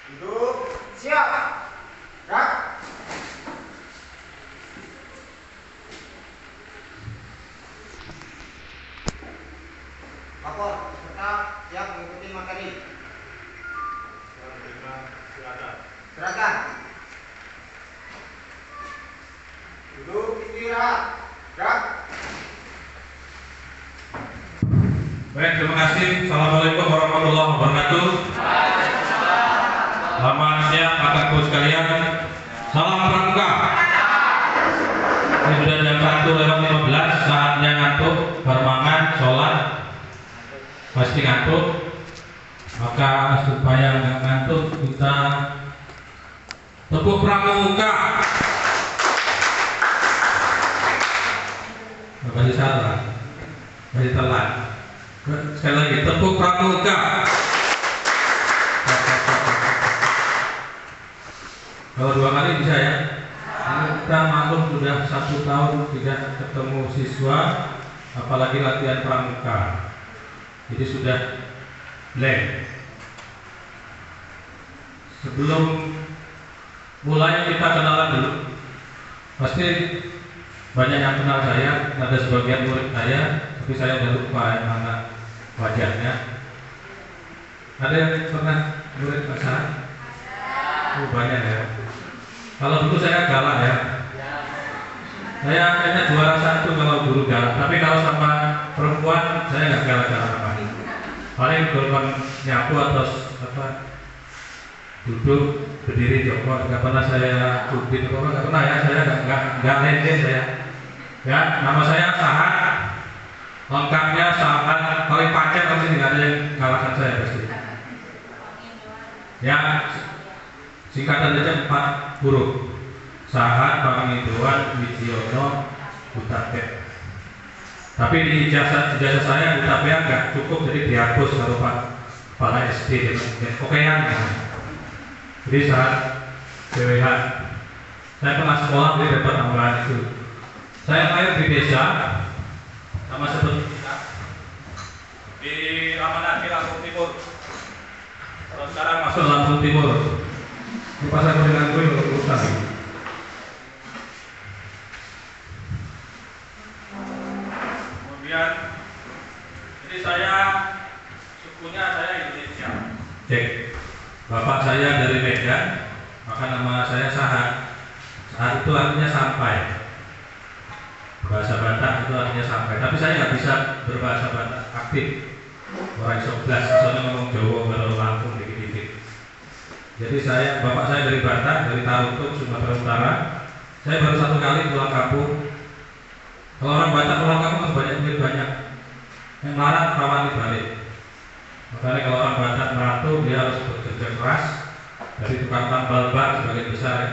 Duduk. Siap. Gerak. Lapor. Peserta siap mengikuti materi. Silakan. Duduk. Istirahat. Gerak. Baik, terima kasih. Assalamualaikum warahmatullahi wabarakatuh. Selamat siang kakakku sekalian. Salam pramuka. Ini sudah jam 1:15, saatnya ngantuk, bermangan, sholat, pasti ngantuk. Maka supaya nggak ngantuk kita tepuk pramuka. Masih salah, masih telat. Sekali lagi, tepuk pramuka. Kalau 2 kali bisa ya. Kita maklum sudah 1 tahun tidak ketemu siswa, apalagi latihan pramuka. Jadi sudah blank. Sebelum mulai kita kenalan dulu. Pasti banyak yang kenal saya, ada sebagian murid saya, tapi saya udah lupa mana wajahnya. Ada yang pernah murid pasar? Oh, banyak ya. Kalau dulu saya galak ya. Saya kayaknya juara 1 kalau guru galak, tapi kalau sama perempuan saya nggak galak-galak apa. Paling golongan nyapu atau apa, duduk, berdiri, jongkok, nggak pernah saya cubit, nggak pernah ya. Saya nggak lede saya. Ya, nama saya Sahat. Lengkapnya Sahat. Kalau pacar pasti nggak ada yang kalahkan saya pasti. Ya, singkatan aja 4 huruf. Sahat, Pangidoan, Widiono, Hutape. Tapi di ijazah saya Hutape nggak cukup, jadi dihapus kalau Kepala SD dan Okean. Jadi saat BWH saya pernah sekolah, jadi dapat tambahan itu. Saya lahir di desa sama seperti kita di Ramanadi, Lampung Timur. Kalau sekarang masuk Lampung Timur. Ini pas aku dengan gue urusan. Kemudian, jadi saya sukunya saya Indonesia. Cek. Bapak saya dari Medan, maka nama saya Sahat. Sahat itu artinya sampai. Bahasa Batak itu artinya sampai. Tapi saya nggak bisa berbahasa Batak aktif. Orang 11, soalnya ngomong Jawa baru Lampung dikit-dikit. Jadi bapak saya dari Batak, dari Tarutung, Sumatera Utara. Saya baru 1 kali pulang kampung. Kalau orang Batak pulang kampung kan banyak. Yang larang rawan dibalik. Makanya kalau orang Batak merantau dia harus bekerja keras. Dari tukang tambal ban sebagian besar ya.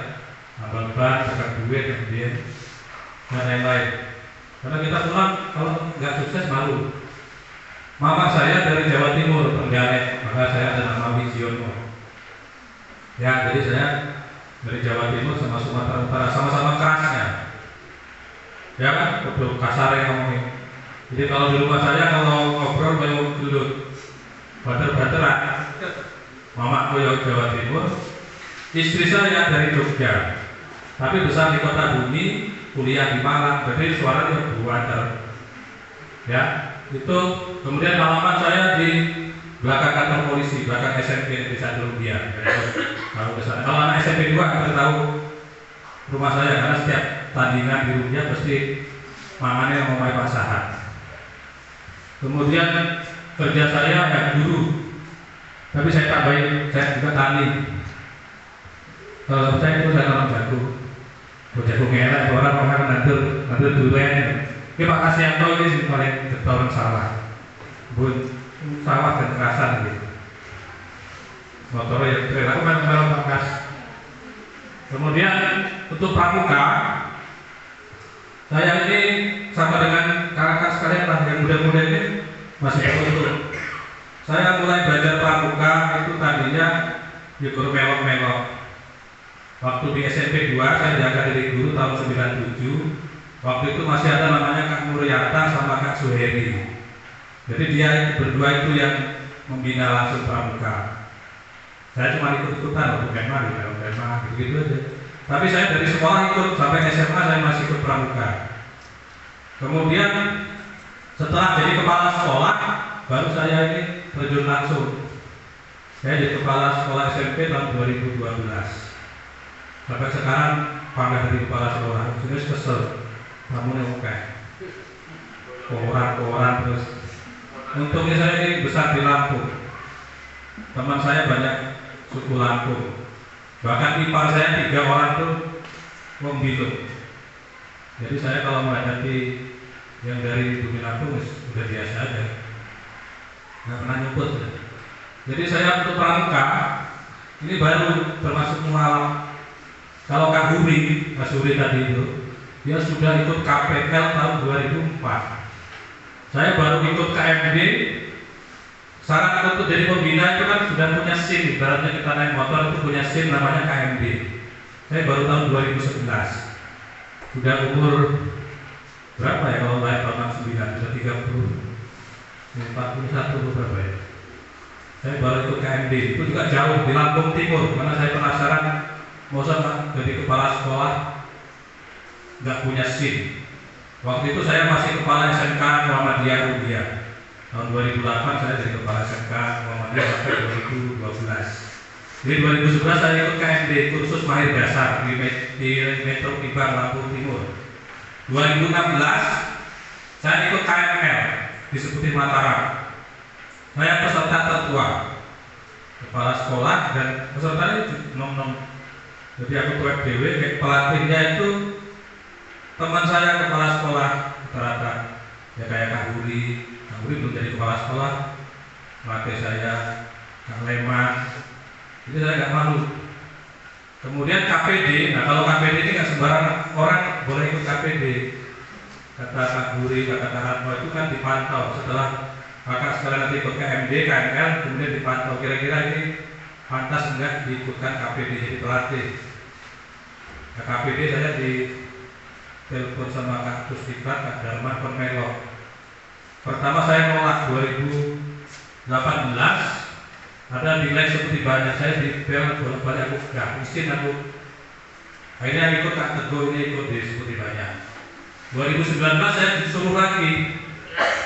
Tambal ban, tukang duit, kemudian dan lain-lain. Karena kita pulang kalau nggak sukses malu. Mama saya dari Jawa Timur, Trenggalek, maka saya ada nama Widiono. Ya, jadi saya dari Jawa Timur sama Sumatera Utara, sama-sama kerasnya. Ya kan, betul kasar yang ngomongin. Jadi kalau di rumah saya kalau ngobrol kayak gelut, bater-bateran. Mama koyo Jawa Timur, istri saya dari Jogja, tapi besar di kota Bumi, kuliah di Malang, jadi suaranya berwater. Ya, itu kemudian halaman saya di belakang kantor polisi, belakang SMP di Sandrumbia. Kalau kesana, kalau anak SMP 2 harus tahu rumah saya karena setiap tandingan di rumahnya pasti mamanya ngomongin Pak Sahat. Kemudian kerja saya ya guru, tapi saya tambahin saya juga tani. Kalau saya itu saya orang jago. Jago ngelak, orang nanti duren. Ini Pak Kasianto ini paling getol sawah. Bun sawah dan kerasan gitu. Motornya ya keren. Aku main pangkas. Kemudian untuk pramuka, saya ini sama dengan kakak sekalian lah yang muda-muda ini masih beruntung. Saya mulai belajar pramuka itu tadinya di guru melok-melok. Waktu di SMP 2 saya diangkat dari guru tahun 97. Waktu itu masih ada namanya Kak Nuryata sama Kak Suheri. Jadi dia berdua itu yang membina langsung pramuka. Saya cuma ikut-ikutan waktu Kemah gitu aja. Tapi saya dari sekolah ikut sampai SMA saya masih ikut pramuka. Kemudian setelah jadi kepala sekolah baru saya ini terjun langsung. Saya jadi kepala sekolah SMP tahun 2012. Sampai sekarang pangkat dari kepala sekolah. Sudah kesel. Kamu oke. Koran terus. Untungnya saya ini besar di Lampung. Teman saya banyak suku Lampung. Bahkan ipar saya 3 orang tuh wong Bilung. Jadi saya kalau menghadapi yang dari Bumi Lampung sudah biasa aja, nggak pernah nyebut. Jadi saya untuk pramuka ini baru termasuk mualaf. Kalau Kak Huri, Mas Huri tadi itu, dia sudah ikut KPL tahun 2004. Saya baru ikut KMD. Syarat untuk jadi pembina itu kan sudah punya SIM. Ibaratnya kita naik motor itu punya SIM namanya KMD. Saya baru tahun 2011. Sudah umur berapa ya kalau lahir tahun 69? Sudah 41 berapa ya? Saya baru ikut KMD. Itu juga jauh di Lampung Timur. Karena saya penasaran mau jadi kepala sekolah nggak punya SIM. Waktu itu saya masih kepala SMK Muhammadiyah Rubiah. Tahun 2008 saya jadi kepala SMK Muhammadiyah sampai 2012. Jadi 2011 saya ikut KMD kursus mahir dasar di Metro Kibang Lampung Timur. 2016 saya ikut KML di Seputi Mataram. Saya peserta tertua, kepala sekolah dan pesertanya nom-nom. Jadi aku tuh FDW, pelatihnya itu teman saya kepala sekolah rata-rata. Ya kayak Kak Huri belum jadi kepala sekolah, pelatih saya Kak Leman. Jadi saya nggak malu. Kemudian KPD, nah kalau KPD ini nggak sembarang orang boleh ikut KPD. Kata Kak Huri, kata Kak Ratmo itu kan dipantau setelah kakak sekalian nanti ikut KMD, KML, kemudian dipantau kira-kira ini pantas enggak diikutkan KPD jadi pelatih. Nah, KPD saya di telepon sama Kak Tustika, Kak Darman Konmelo. Pertama saya nolak 2018, ada nilai seperti banyak saya di bel bolak-balik aku gak miskin aku. Akhirnya ikut Kak Teguh ini ikut di seperti banyak. 2019 saya disuruh lagi,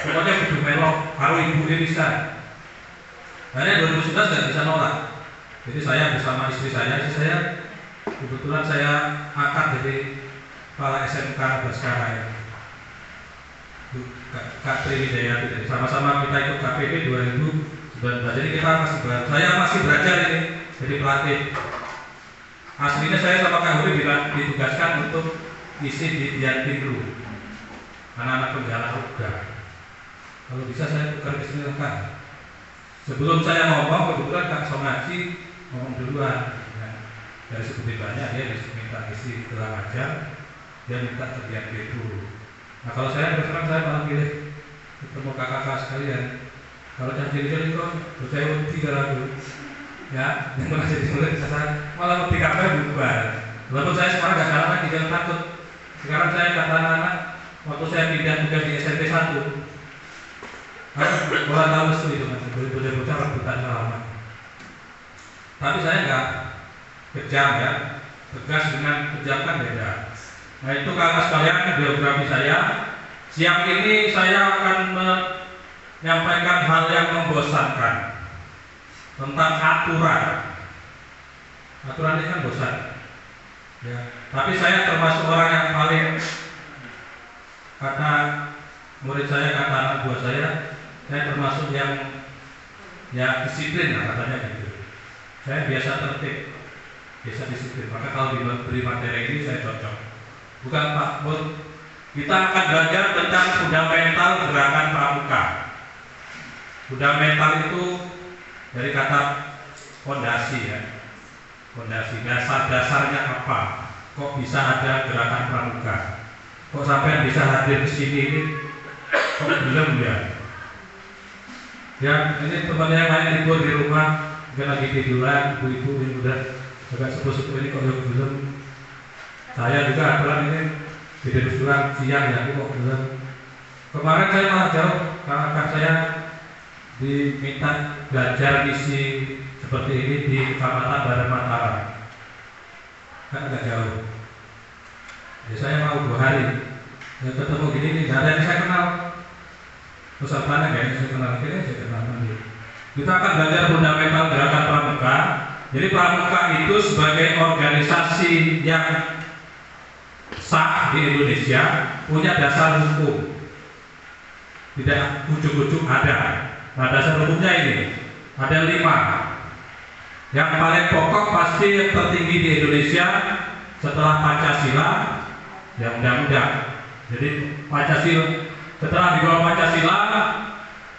pokoknya kudu melok, karo ibu ini bisa. Akhirnya 2011 nggak bisa nolak. Jadi saya bersama istri saya kebetulan saya akad jadi kepala SMK Baskara ya. Kak Tri Wijayati, jadi sama-sama kita ikut KPP 2019. Jadi kita saya masih belajar ini jadi pelatih. Aslinya saya sama Kak Huri ditugaskan untuk isi di Dian Pinru, anak-anak penjala Ruga. Kalau bisa saya tukar bismillah. Sebelum saya ngomong, kebetulan Kak Sonaji ngomong duluan. Dari seperti banyak dia minta isi telah ajar, dia minta kerjaan itu. Nah kalau saya berterang saya malah pilih ketemu kakak-kakak sekalian. Kalau cacil-cacil itu saya udah 3 lagu, ya yang pernah jadi murid saya malah lebih kakak bubar. Walaupun saya sekarang nggak salah lagi, jangan takut. Sekarang saya kata anak-anak waktu saya pindah tugas di SMP 1, bola tahu itu kan, bocah-bocah rebutan halaman. Tapi saya nggak kejam ya, tegas dengan kejam kan beda. Nah itu kakak sekalian biografi saya. Siang ini saya akan menyampaikan hal yang membosankan tentang aturan. Aturan ini kan bosan. Ya. Tapi saya termasuk orang yang paling, kata murid saya, kata anak buah saya termasuk yang ya disiplin lah katanya gitu. Saya biasa tertib, biasa disiplin. Maka kalau diberi materi ini saya cocok. Bukan Pak Mur, kita akan belajar tentang fundamental gerakan pramuka. Fundamental itu dari kata fondasi ya. Fondasi, dasar-dasarnya apa? Kok bisa ada gerakan pramuka? Kok sampai bisa hadir ke sini ini? Kok belum ya? Ya, ini teman yang lain libur di rumah, mungkin lagi tiduran, ibu-ibu yang udah agak sepuh-sepuh ini kok belum. Saya juga aturan ini tidur surat siang ya, kok belum. Kemarin saya malah jauh karena kan saya diminta belajar isi seperti ini di Kecamatan Barat Mataram. Kan nggak jauh. Ya, saya mau 2 hari. Ya, ketemu gini nih, nggak ada yang saya kenal. Pesertanya kayaknya saya kenal, kayaknya saya kenal nanti. Kita akan belajar fundamental gerakan pramuka. Jadi pramuka itu sebagai organisasi yang sah di Indonesia, punya dasar hukum. Tidak ujuk-ujuk ada. Nah, dasar hukumnya ini ada 5. Yang paling pokok pasti yang tertinggi di Indonesia setelah Pancasila, ya undang-undang. Jadi Pancasila, setelah di bawah Pancasila,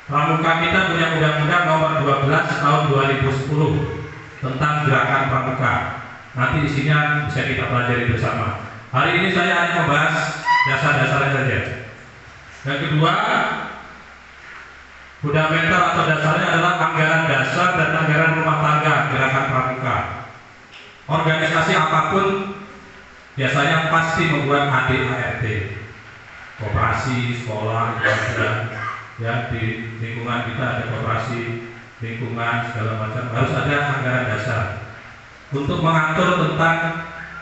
pramuka kita punya undang-undang nomor 12 tahun 2010 tentang gerakan pramuka. Nanti isinya bisa kita pelajari bersama. Hari ini saya hanya membahas dasar-dasarnya saja. Yang kedua, fundamental atau dasarnya adalah anggaran dasar dan anggaran rumah tangga gerakan pramuka. Organisasi apapun biasanya pasti membuat ADART, koperasi, sekolah, ya di lingkungan kita ada koperasi, lingkungan segala macam, harus ada anggaran dasar untuk mengatur tentang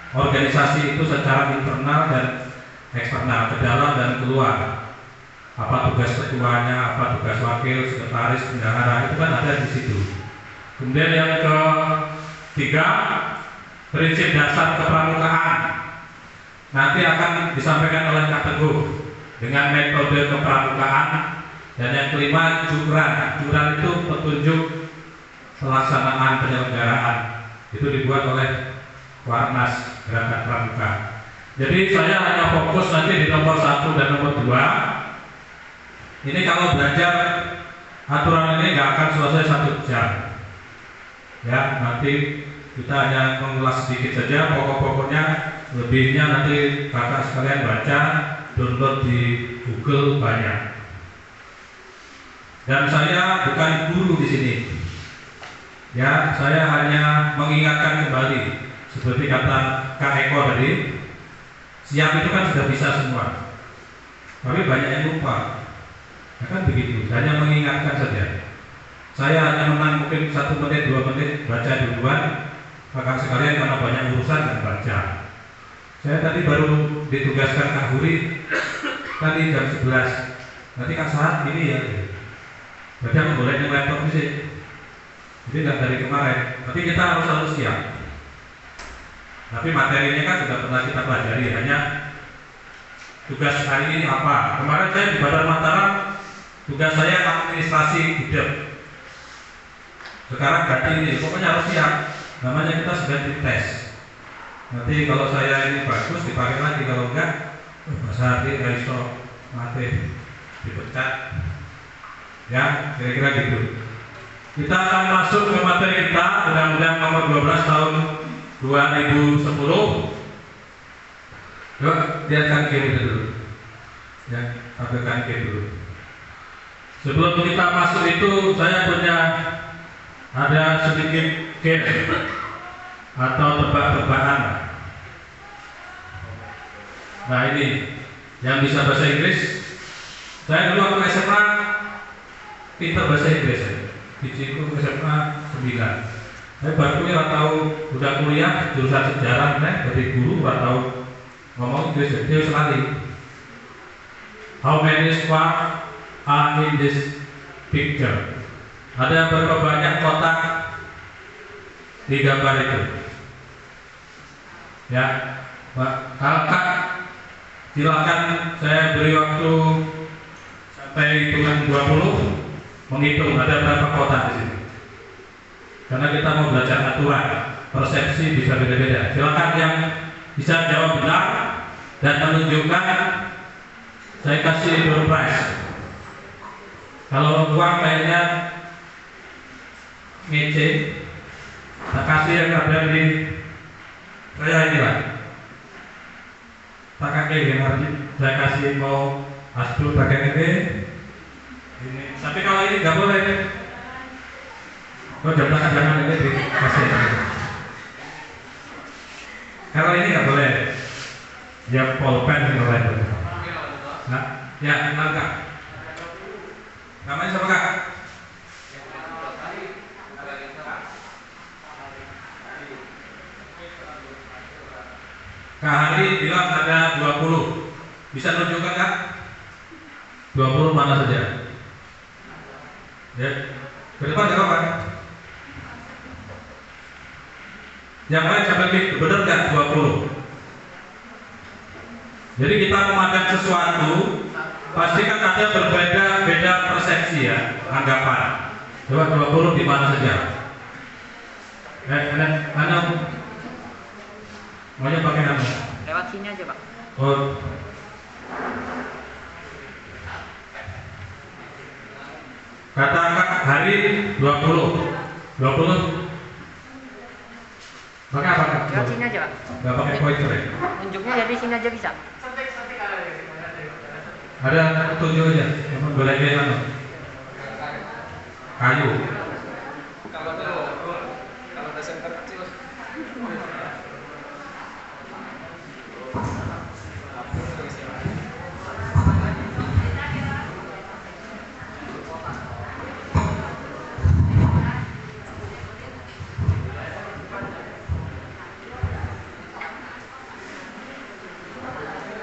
organisasi itu secara internal dan eksternal, ke dalam dan keluar. Apa tugas ketuanya, apa tugas wakil, sekretaris, bendahara, itu kan ada di situ. Kemudian yang ketiga, prinsip dasar kepramukaan. Nanti akan disampaikan oleh Kak Teguh dengan metode kepramukaan. Dan yang kelima, juran. Juran itu petunjuk pelaksanaan penyelenggaraan. Itu dibuat oleh Warnas Gerakan Pramuka. Jadi saya hanya fokus nanti di nomor 1 dan nomor 2. Ini kalau belajar aturan ini nggak akan selesai 1 jam. Ya, nanti kita hanya mengulas sedikit saja pokok-pokoknya, lebihnya nanti kakak sekalian baca, download di Google banyak. Dan saya bukan guru di sini. Ya, saya hanya mengingatkan kembali seperti kata Kak Eko tadi, siap itu kan sudah bisa semua. Tapi banyak yang lupa. Ya kan begitu, hanya mengingatkan saja. Saya hanya menang mungkin 1 menit, 2 menit baca duluan, kakak sekalian karena banyak urusan dan baca. Saya tadi baru ditugaskan Kak Huri tadi jam 11. Nanti Kak Sahat ini ya, berarti aku boleh nyalain laptop sih. Jadi nggak dari kemarin. Tapi kita harus siap. Tapi materinya kan sudah pernah kita pelajari. Hanya tugas hari ini apa? Kemarin saya di Badan Mataram, tugas saya administrasi gudeg. Sekarang ganti ini, pokoknya harus siap. Namanya kita sudah dites. Nanti kalau saya ini bagus dipakai lagi, kalau enggak, Mas Hati, Aiso, mati, dipecat. Ya, kira-kira gitu. Kita akan masuk ke materi kita, Undang-Undang Nomor 12 Tahun 2010. Yuk, lihatkan game itu dulu. Ya, tampilkan game dulu. Sebelum kita masuk itu, saya punya ada sedikit game atau tebak-tebakan. Nah ini yang bisa bahasa Inggris. Saya dulu waktu SMA pintar bahasa Inggris. Bijiku SMA 9. Saya baru kuliah tahu, udah kuliah jurusan sejarah, jadi guru nggak tahu ngomong Inggris, dia sekali. How many squares are in this picture? Ada berapa banyak kotak di gambar itu? Ya, Pak, kakak, silakan saya beri waktu sampai hitungan 20 menghitung ada berapa kotak di sini. Karena kita mau belajar aturan, persepsi bisa beda-beda. Silakan yang bisa jawab benar dan menunjukkan, saya kasih door prize. Kalau uang lainnya ngece, saya kasih yang ada di saya ini lah. Tak kakek yang harus saya kasih mau asbul pakai ini. Tapi kalau ini nggak boleh. Kau jangan ini dikasih. Kalau ini nggak boleh. Ya pulpen yang boleh. Nah, ya langkah. Namanya siapa kak? Kak Hari bilang ada 20. Bisa tunjukkan Kak? 20 mana saja? Ya, ke depan nggak apa-apa. Yang lain sampai gitu, benar nggak 20? Jadi kita memandang sesuatu, pasti kan ada berbeda persepsi ya, anggapan. Coba 20 di mana saja? Mana? Maunya pakai apa? Lewat sini aja, Pak. Oh. Kata Kak Hari 20. 20. Pakai apa Kak? Lewat sini aja, Pak. Gak pakai pointer ya? Unjuknya dari sini aja bisa. Ada petunjuk aja. Boleh kayak mana? Kayu. Kalau ada center kecil.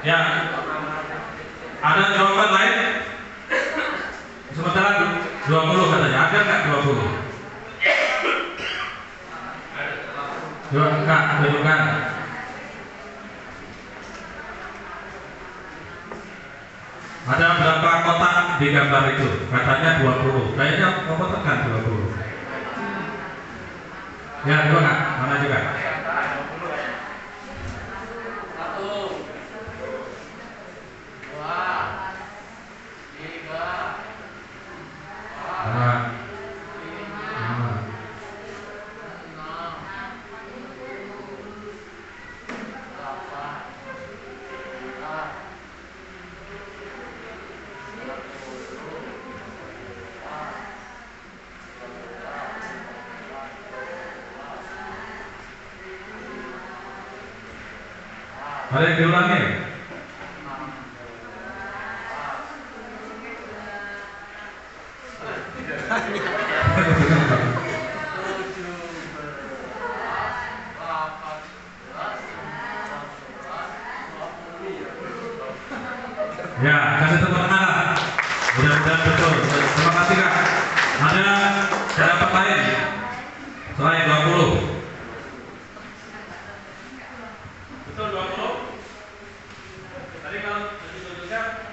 Ya. Ada jawaban lain? Sementara 20 katanya. Ada nggak 20? Coba Kak, tunjukkan. Ada berapa kotak di gambar itu? Katanya 20. Kayaknya kamu tekan 20. Ya, coba Kak. Mana juga? Ada yang diulangi? Ya, kasih tepuk tangan. Mudah-mudahan betul. Terima kasih Kak. Ada dapat lain selain 20? Betul 20? Tadi kalau tunjuknya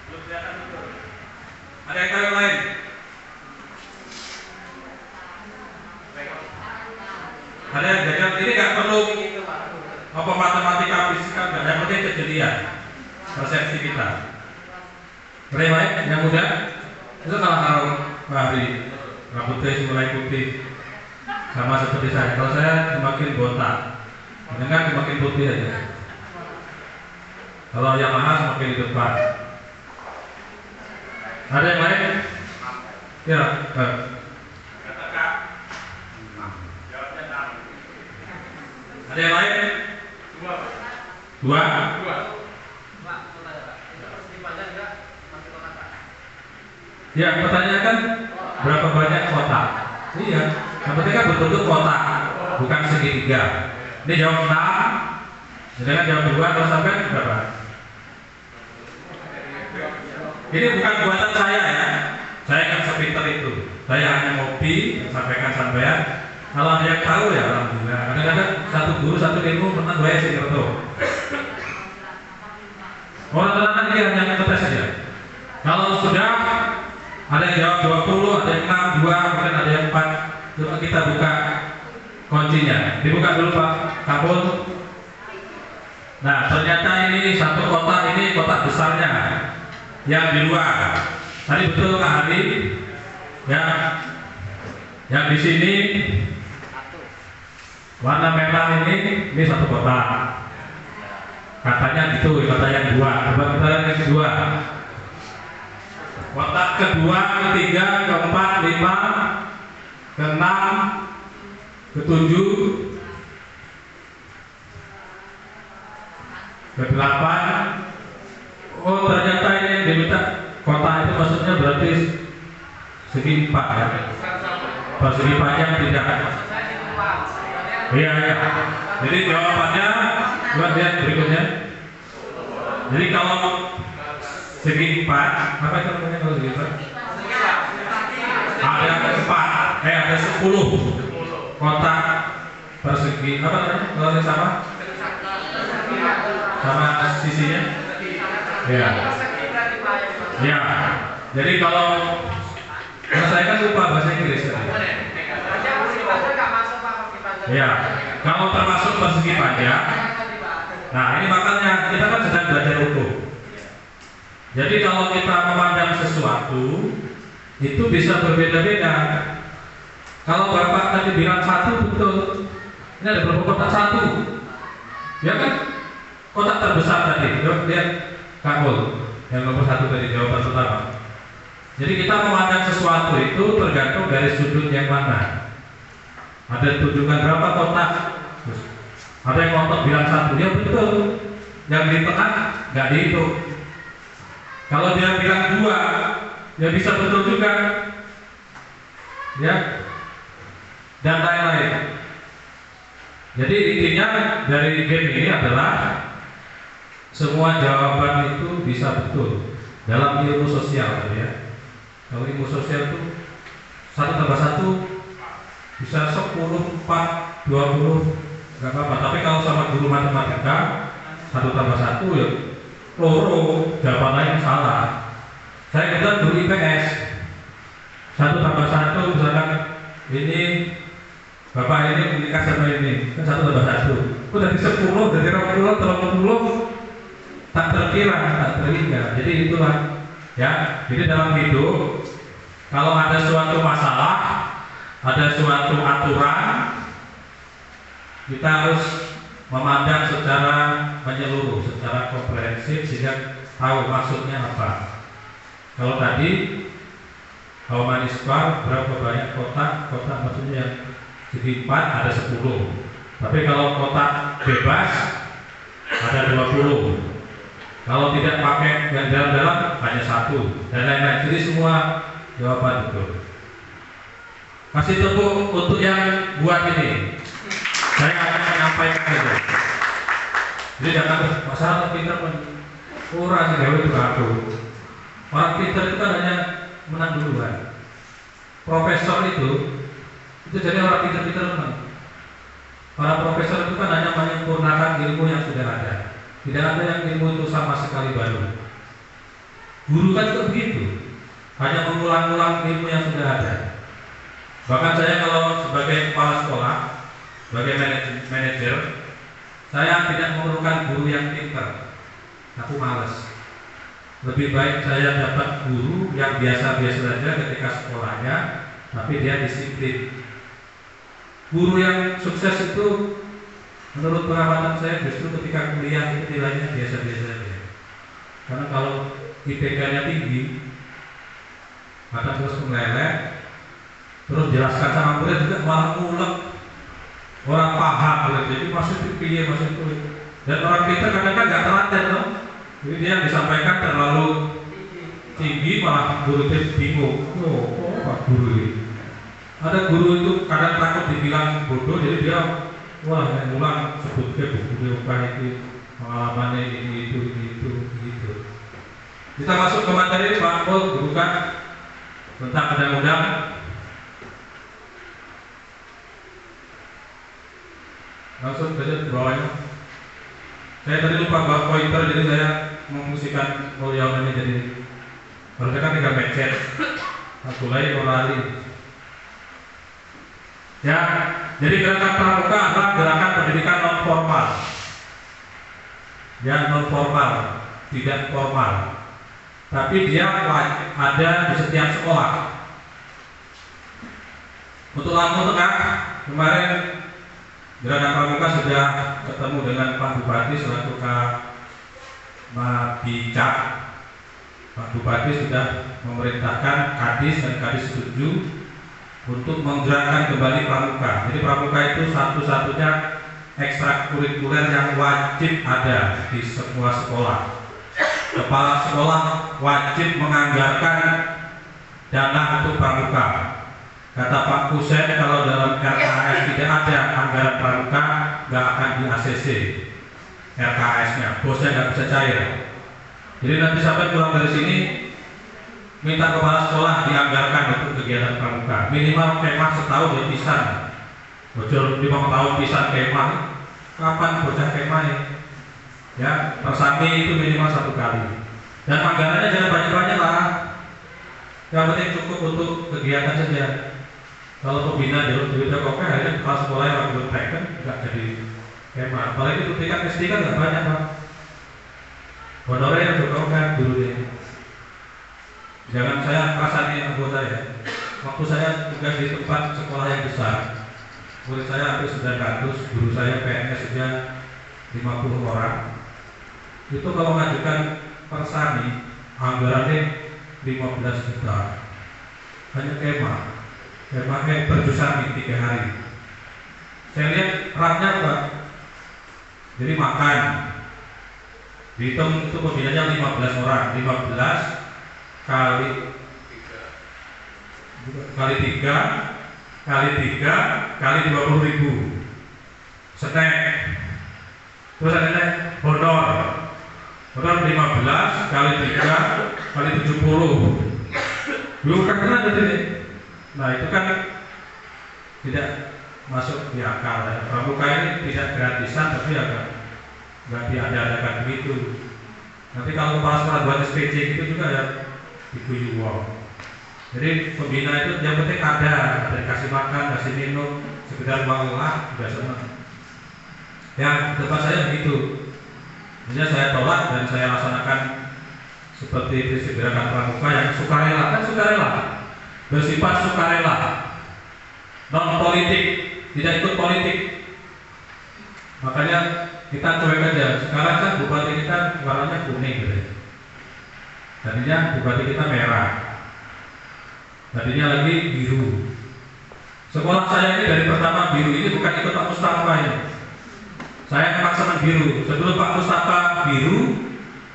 belum kelihatan betul. Ada yang tahu yang lain? Ada yang gagal? Ini nggak perlu apa matematika fisika, nggak. Yang penting kejadian persepsi kita. Ada yang lain? Yang muda? Itu kalau Hari rambutnya mulai putih sama seperti saya. Kalau saya semakin botak, dengan semakin putih aja. Kalau yang mahal semakin di depan. Ada yang lain? Ya. Katakan. Jawabnya 6. Ada yang lain? 2. Ya, pertanyaan kan berapa banyak kotak? Iya, yang penting kan berbentuk kotak, bukan segitiga. Ini jawab 6, sedangkan jawab 2, kalau sampai berapa? Ini bukan buatan saya ya, saya kan sepinter itu. Saya hanya ngopi, sampaikan sampean. Kalau ada yang tahu ya alhamdulillah. Kadang-kadang satu guru satu ilmu pernah gue sih ngerti. Orang-orang ini hanya ngetes saja. Kalau sudah ada yang jawab 20, ada yang 6, 2, mungkin ada yang 4. Coba kita buka kuncinya. Dibuka dulu Pak Kapul. Nah, ternyata ini satu kotak, ini kotak besarnya yang di luar. Tadi betul Kak Hari. Yang di sini warna merah ini satu kotak. Katanya gitu, kotak yang 2. Coba kita lihat yang kedua. Kotak kedua, ketiga, keempat, 5, ke-6, ke-7, ke-8. Oh, ternyata ini yang diminta kotak itu maksudnya berarti segi 4 ya. Persegi panjang tidak. Iya, iya. Jadi jawabannya buat lihat berikutnya. Jadi kalau segi 4, apa itu namanya kalau segi 4? Ada 4, ada 10 kotak persegi, apa namanya? Kalau ini sama sisinya? Ya. Ya. Jadi kalau saya kan lupa bahasa Inggris tadi. Ya, kalau termasuk persegi panjang. Nah, ini makanya kita kan sedang belajar hukum. Jadi kalau kita memandang sesuatu itu bisa berbeda-beda. Kalau Bapak tadi bilang 1 betul. Ini ada berapa kotak 1? Ya kan? Kotak terbesar tadi. Lihat Kakul yang nomor 1 tadi jawaban pertama. Jadi kita memandang sesuatu itu tergantung dari sudut yang mana. Ada tunjukkan berapa kotak. Ada yang ngotot bilang 1, ya betul. Yang di tengah nggak dihitung. Kalau dia bilang 2, ya bisa betul juga. Ya. Dan lain-lain. Jadi intinya dari game ini adalah semua jawaban itu bisa betul dalam ilmu sosial, ya. Kalau ilmu sosial itu 1+1 bisa 10, 4, 20 nggak apa-apa. Tapi kalau sama guru matematika 1+1 ya loro, jawaban lain salah. Saya kebetulan guru IPS 1+1 misalkan ini Bapak ini menikah sama ini kan 1+1 udah di 10, dari 20, 30 tak terkira, tak terhingga. Jadi itulah ya. Jadi dalam hidup kalau ada suatu masalah, ada suatu aturan, kita harus memandang secara menyeluruh, secara komprehensif sehingga tahu maksudnya apa. Kalau tadi kalau manispa berapa banyak kotak maksudnya yang segi 4 ada 10. Tapi kalau kotak bebas ada 20. Kalau tidak pakai yang dalam-dalam hanya 1 dan lain-lain. Jadi semua jawaban betul. Kasih tepuk untuk yang buat ini. Saya akan menyampaikan itu. Jadi jangan masalah pintar kurang gawe itu aku. Orang pintar itu kan hanya menang duluan. Profesor itu jadi orang pintar-pintar menang. Para profesor itu kan hanya menyempurnakan ilmu yang sudah ada. Tidak ada yang ilmu itu sama sekali baru. Guru kan juga begitu, hanya mengulang-ulang ilmu yang sudah ada. Bahkan saya kalau sebagai kepala sekolah, sebagai manajer, saya tidak memerlukan guru yang pintar. Aku malas. Lebih baik saya dapat guru yang biasa-biasa saja ketika sekolahnya, tapi dia disiplin. Guru yang sukses itu menurut pengamatan saya justru ketika kuliah itu nilainya biasa-biasa saja. Karena kalau IPK-nya tinggi, akan terus meleleh, terus jelaskan sama murid juga malah ngulek, orang paham, jadi maksud itu maksud itu. Dan orang pintar kadang-kadang nggak telaten loh. Jadi dia yang disampaikan terlalu tinggi, malah guru itu bingung. Oh, Pak guru ini. Ada guru itu kadang takut dibilang bodoh, jadi dia wah yang ulang sebutnya buku itu pengalamannya ini itu. Kita masuk ke materi Pak Pol bukan tentang undang-undang. Langsung saja ke bawahnya. Saya tadi lupa bawa pointer, jadi saya memfungsikan volume ini jadi harusnya kan tinggal pencet. Aku lagi lari. Ya, jadi gerakan pramuka adalah gerakan pendidikan non formal. Ya, non formal, tidak formal. Tapi dia ada di setiap sekolah. Untuk Lampung Tengah kemarin gerakan pramuka sudah ketemu dengan Pak Bupati selaku Mabicak. Pak Bupati sudah memerintahkan Kadis dan Kadis setuju untuk menggerakkan kembali pramuka. Jadi pramuka itu satu-satunya ekstrakurikuler yang wajib ada di sebuah sekolah. Kepala sekolah wajib menganggarkan dana untuk pramuka. Kata Pak Kusen, kalau dalam RKS tidak ada anggaran pramuka, nggak akan di ACC RKS-nya, bosnya nggak bisa cair. Jadi nanti sampai pulang dari sini minta kepala sekolah dianggarkan untuk kegiatan pramuka. Minimal kemah setahun ya pisan. Bocor 5 tahun pisan kemah. Kapan bocah kemah ya? Ya, persami itu minimal 1 kali. Dan anggarannya jangan banyak-banyak lah. Yang penting cukup untuk kegiatan saja. Kalau pembina di Widya Koke akhirnya kepala sekolah yang waktu teken nggak jadi kemah. Apalagi untuk tingkat SD kan nggak banyak Pak. Honorer yang berkongkan gurunya. Jangan saya rasani anggota ya. Waktu saya tugas di tempat sekolah yang besar, murid saya hampir 900, guru saya PNS saja 50 orang. Itu kalau mengajukan persani anggarannya 15 juta. Hanya kemah kayak berdusami 3 hari. Saya lihat ratnya Pak. Jadi makan dihitung itu pembinanya 15 orang, 15 kali 3 kali 20.000 snack. Terus ada honor 15 kali 3 kali 70. Bukan pernah jadi. Nah itu kan tidak masuk di akal ya. Pramuka ini tidak gratisan tapi agak nggak diadakan begitu. Nanti kalau kepala sekolah buat SPC itu juga ya diguyu uang. Jadi pembina itu yang penting ada dikasih makan, kasih minum, sekedar uang lelah sudah senang. Yang tempat saya begitu. Jadi saya tolak dan saya laksanakan seperti prinsip gerakan pramuka yang sukarela, kan sukarela, bersifat sukarela, non politik, tidak ikut politik. Makanya kita cuek aja. Sekarang kan bupati kita warnanya kuning gitu. Tadinya bupati kita merah, tadinya lagi biru. Sekolah saya ini dari pertama biru, ini bukan ikut Pak Mustafa ini. Saya memang senang biru. Sebelum Pak Mustafa biru,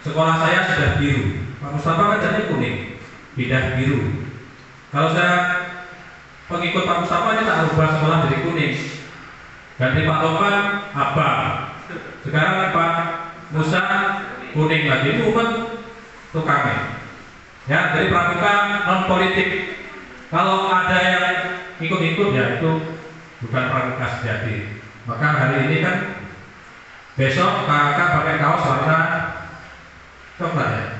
sekolah saya sudah biru. Pak Mustafa kan jadi kuning, pindah biru. Kalau saya pengikut Pak Mustafa ini tak ubah sekolah jadi kuning. Ganti Pak Lopan abang. Sekarang Pak Musa kuning lagi. Itu kan tukangnya. Ya, jadi pramuka non politik. Kalau ada yang ikut-ikut ya itu bukan pramuka sejati. Maka hari ini kan besok kakak pakai kaos warna coklat ya,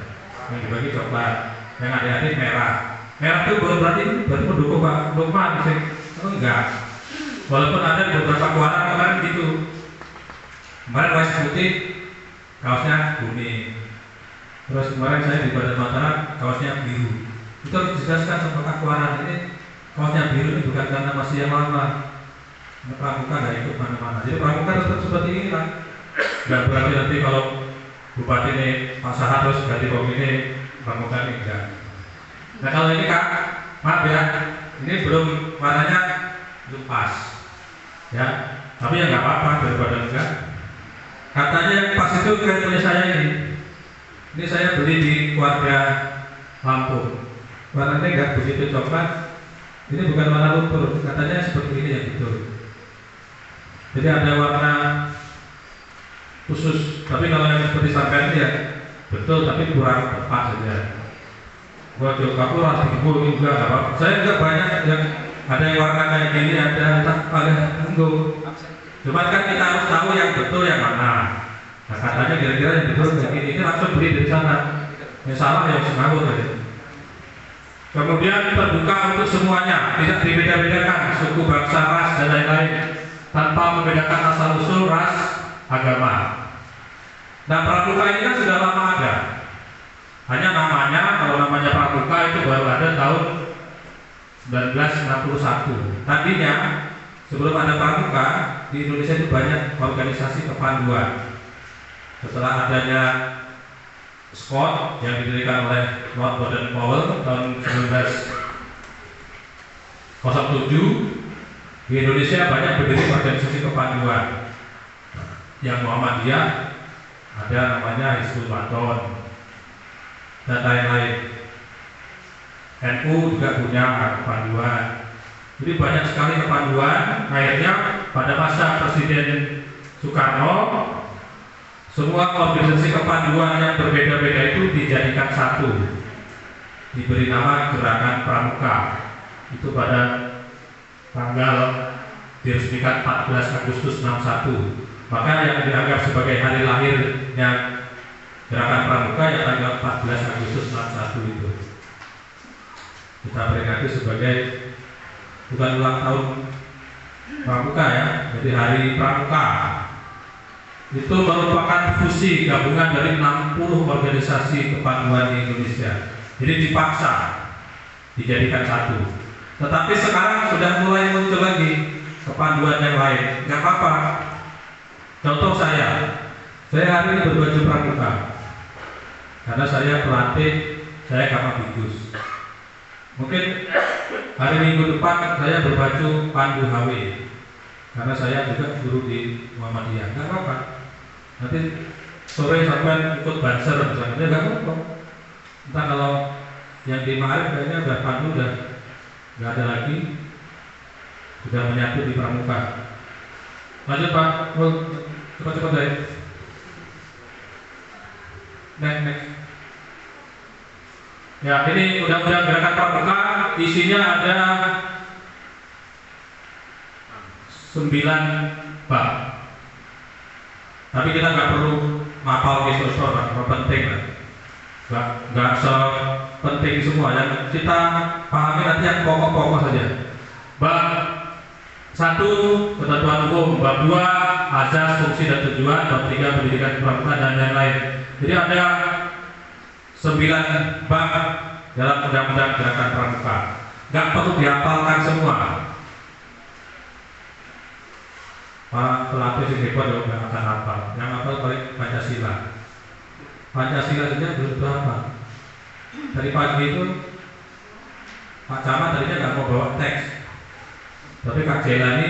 yang dibagi coklat, yang adik-adik merah. Merah itu bukan berarti pendukung Pak Lukman sih, enggak. Walaupun ada di beberapa keluarga kemarin gitu. Kemarin wajah putih, kaosnya kuning. Terus kemarin saya di Badan Mataram kaosnya biru. Itu harus dijelaskan sama Kak Kuaran, ini kaosnya biru ini bukan karena masih yang lama. Pramuka nggak ikut mana-mana. Jadi pramuka tetap seperti ini kan. Nggak berarti nanti kalau bupati ini Pak Sahat terus ganti ini pramuka ini enggak. Nah kalau ini Kak, maaf ya, ini belum warnanya belum pas, ya. Tapi ya nggak apa-apa daripada enggak. Katanya yang pas itu kan punya saya ini. Ini saya beli di keluarga Lampung. Warnanya nggak begitu coklat. Ini bukan warna lumpur. Katanya seperti ini yang betul. Jadi ada warna khusus. Tapi kalau yang seperti sampean ini ya betul, tapi kurang tepat saja. Buat Joko harus dibuat juga nggak apa-apa. Saya juga banyak yang ada yang warna kayak gini, ada enggak. Cuma kan kita harus tahu yang betul yang mana. Nah katanya kira-kira yang betul kayak gini, ini langsung beli dari sana. Yang salah yang sengawur aja. Kemudian terbuka untuk semuanya, tidak dibeda-bedakan suku, bangsa, ras dan lain-lain, tanpa membedakan asal usul, ras, agama. Nah pramuka ini kan sudah lama ada. Hanya namanya, kalau namanya pramuka itu baru ada tahun 1961. Tadinya sebelum ada pramuka di Indonesia itu banyak organisasi kepanduan. Setelah adanya Scott yang didirikan oleh Lord Baden-Powell tahun 1907, di Indonesia banyak berdiri organisasi kepanduan. Yang Muhammadiyah ada namanya Hizbul Waton dan lain-lain. NU juga punya kepanduan. Jadi banyak sekali kepanduan. Akhirnya pada masa Presiden Soekarno, semua organisasi kepanduan yang berbeda-beda itu dijadikan satu, diberi nama Gerakan Pramuka. Itu pada tanggal diresmikan 14 Agustus 61. Maka yang dianggap sebagai hari lahirnya Gerakan Pramuka yang tanggal 14 Agustus 61 itu kita peringati sebagai bukan ulang tahun Pramuka ya, jadi Hari Pramuka. Itu merupakan fusi gabungan dari 60 organisasi kepanduan di Indonesia. Jadi dipaksa dijadikan satu. Tetapi sekarang sudah mulai muncul lagi kepanduan yang lain. Gak apa-apa. Contoh saya hari ini berbaju pramuka karena saya pelatih, saya Kamatikus. Mungkin hari Minggu depan saya berbaju Pandu HW karena saya juga guru di Muhammadiyah. Gak apa-apa. Nanti sore sampai ikut banser misalnya, gak apa-apa. Entah kalau yang di Maharif kayaknya udah Pandu udah gak ada lagi, sudah menyatu di pramuka. Lanjut Pak, cepat-cepat deh. Next. Ya, ini undang-undang Gerakan Pramuka, isinya ada 9 bab. Tapi kita nggak perlu mapal kisosor, nggak penting lah. Nggak sepenting semua. Yang kita pahami nanti yang pokok-pokok saja. Bab 1 ketentuan umum, bab 2 azas, fungsi dan tujuan, bab 3 pendidikan pramuka dan lain-lain. Jadi ada 9 bab dalam undang-undang Gerakan Pramuka. Gak perlu dihafalkan semua. Pak pelatih sing hebat juga gak akan hafal. Yang hafal paling Pancasila. Pancasila saja belum hafal. Dari pagi itu Pak Camat tadinya gak mau bawa teks. Tapi Kak Jela ini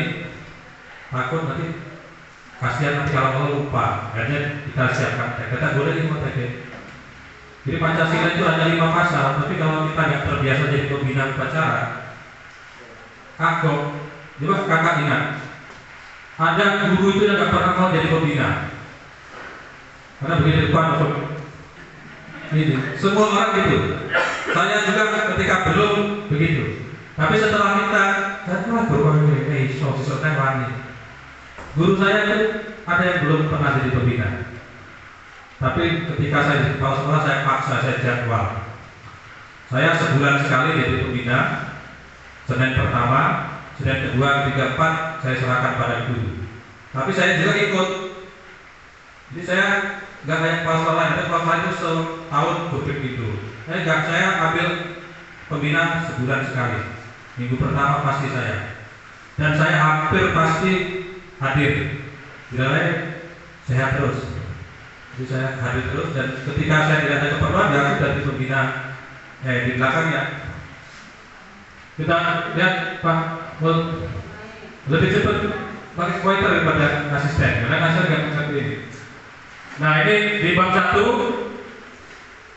takut nanti kasihan nanti kalau lupa. Akhirnya kita siapkan teks. Kita boleh nih mau teks. Jadi Pancasila itu ada 5 pasal. Tapi kalau kita nggak terbiasa jadi pembina upacara, kagok. Coba kakak ingat, ada guru itu yang nggak pernah mau jadi pembina. Karena begitu depan langsung ini. Semua orang gitu. Saya juga ketika belum begitu. Tapi setelah kita, jadilah guru ini, sosok wani. Guru saya itu ada yang belum pernah jadi pembina. Tapi ketika saya di kepala sekolah, saya paksa, saya jadwal. Saya sebulan sekali jadi pembina. Senin pertama, Senin kedua, ketiga, 4 saya serahkan pada guru. Tapi saya juga ikut. Jadi saya nggak kayak kepala sekolah lain. Kepala sekolah itu setahun begitu. Saya ambil pembina sebulan sekali. Minggu pertama pasti saya. Dan saya hampir pasti hadir. Bila lain sehat terus. Jadi saya hadir terus, dan ketika saya tidak ada keperluan, ya dari pembina di belakangnya. Kita lihat Pak, lebih cepat pakai pointer daripada asisten, karena asisten nggak seperti ini. Nah ini di bab 1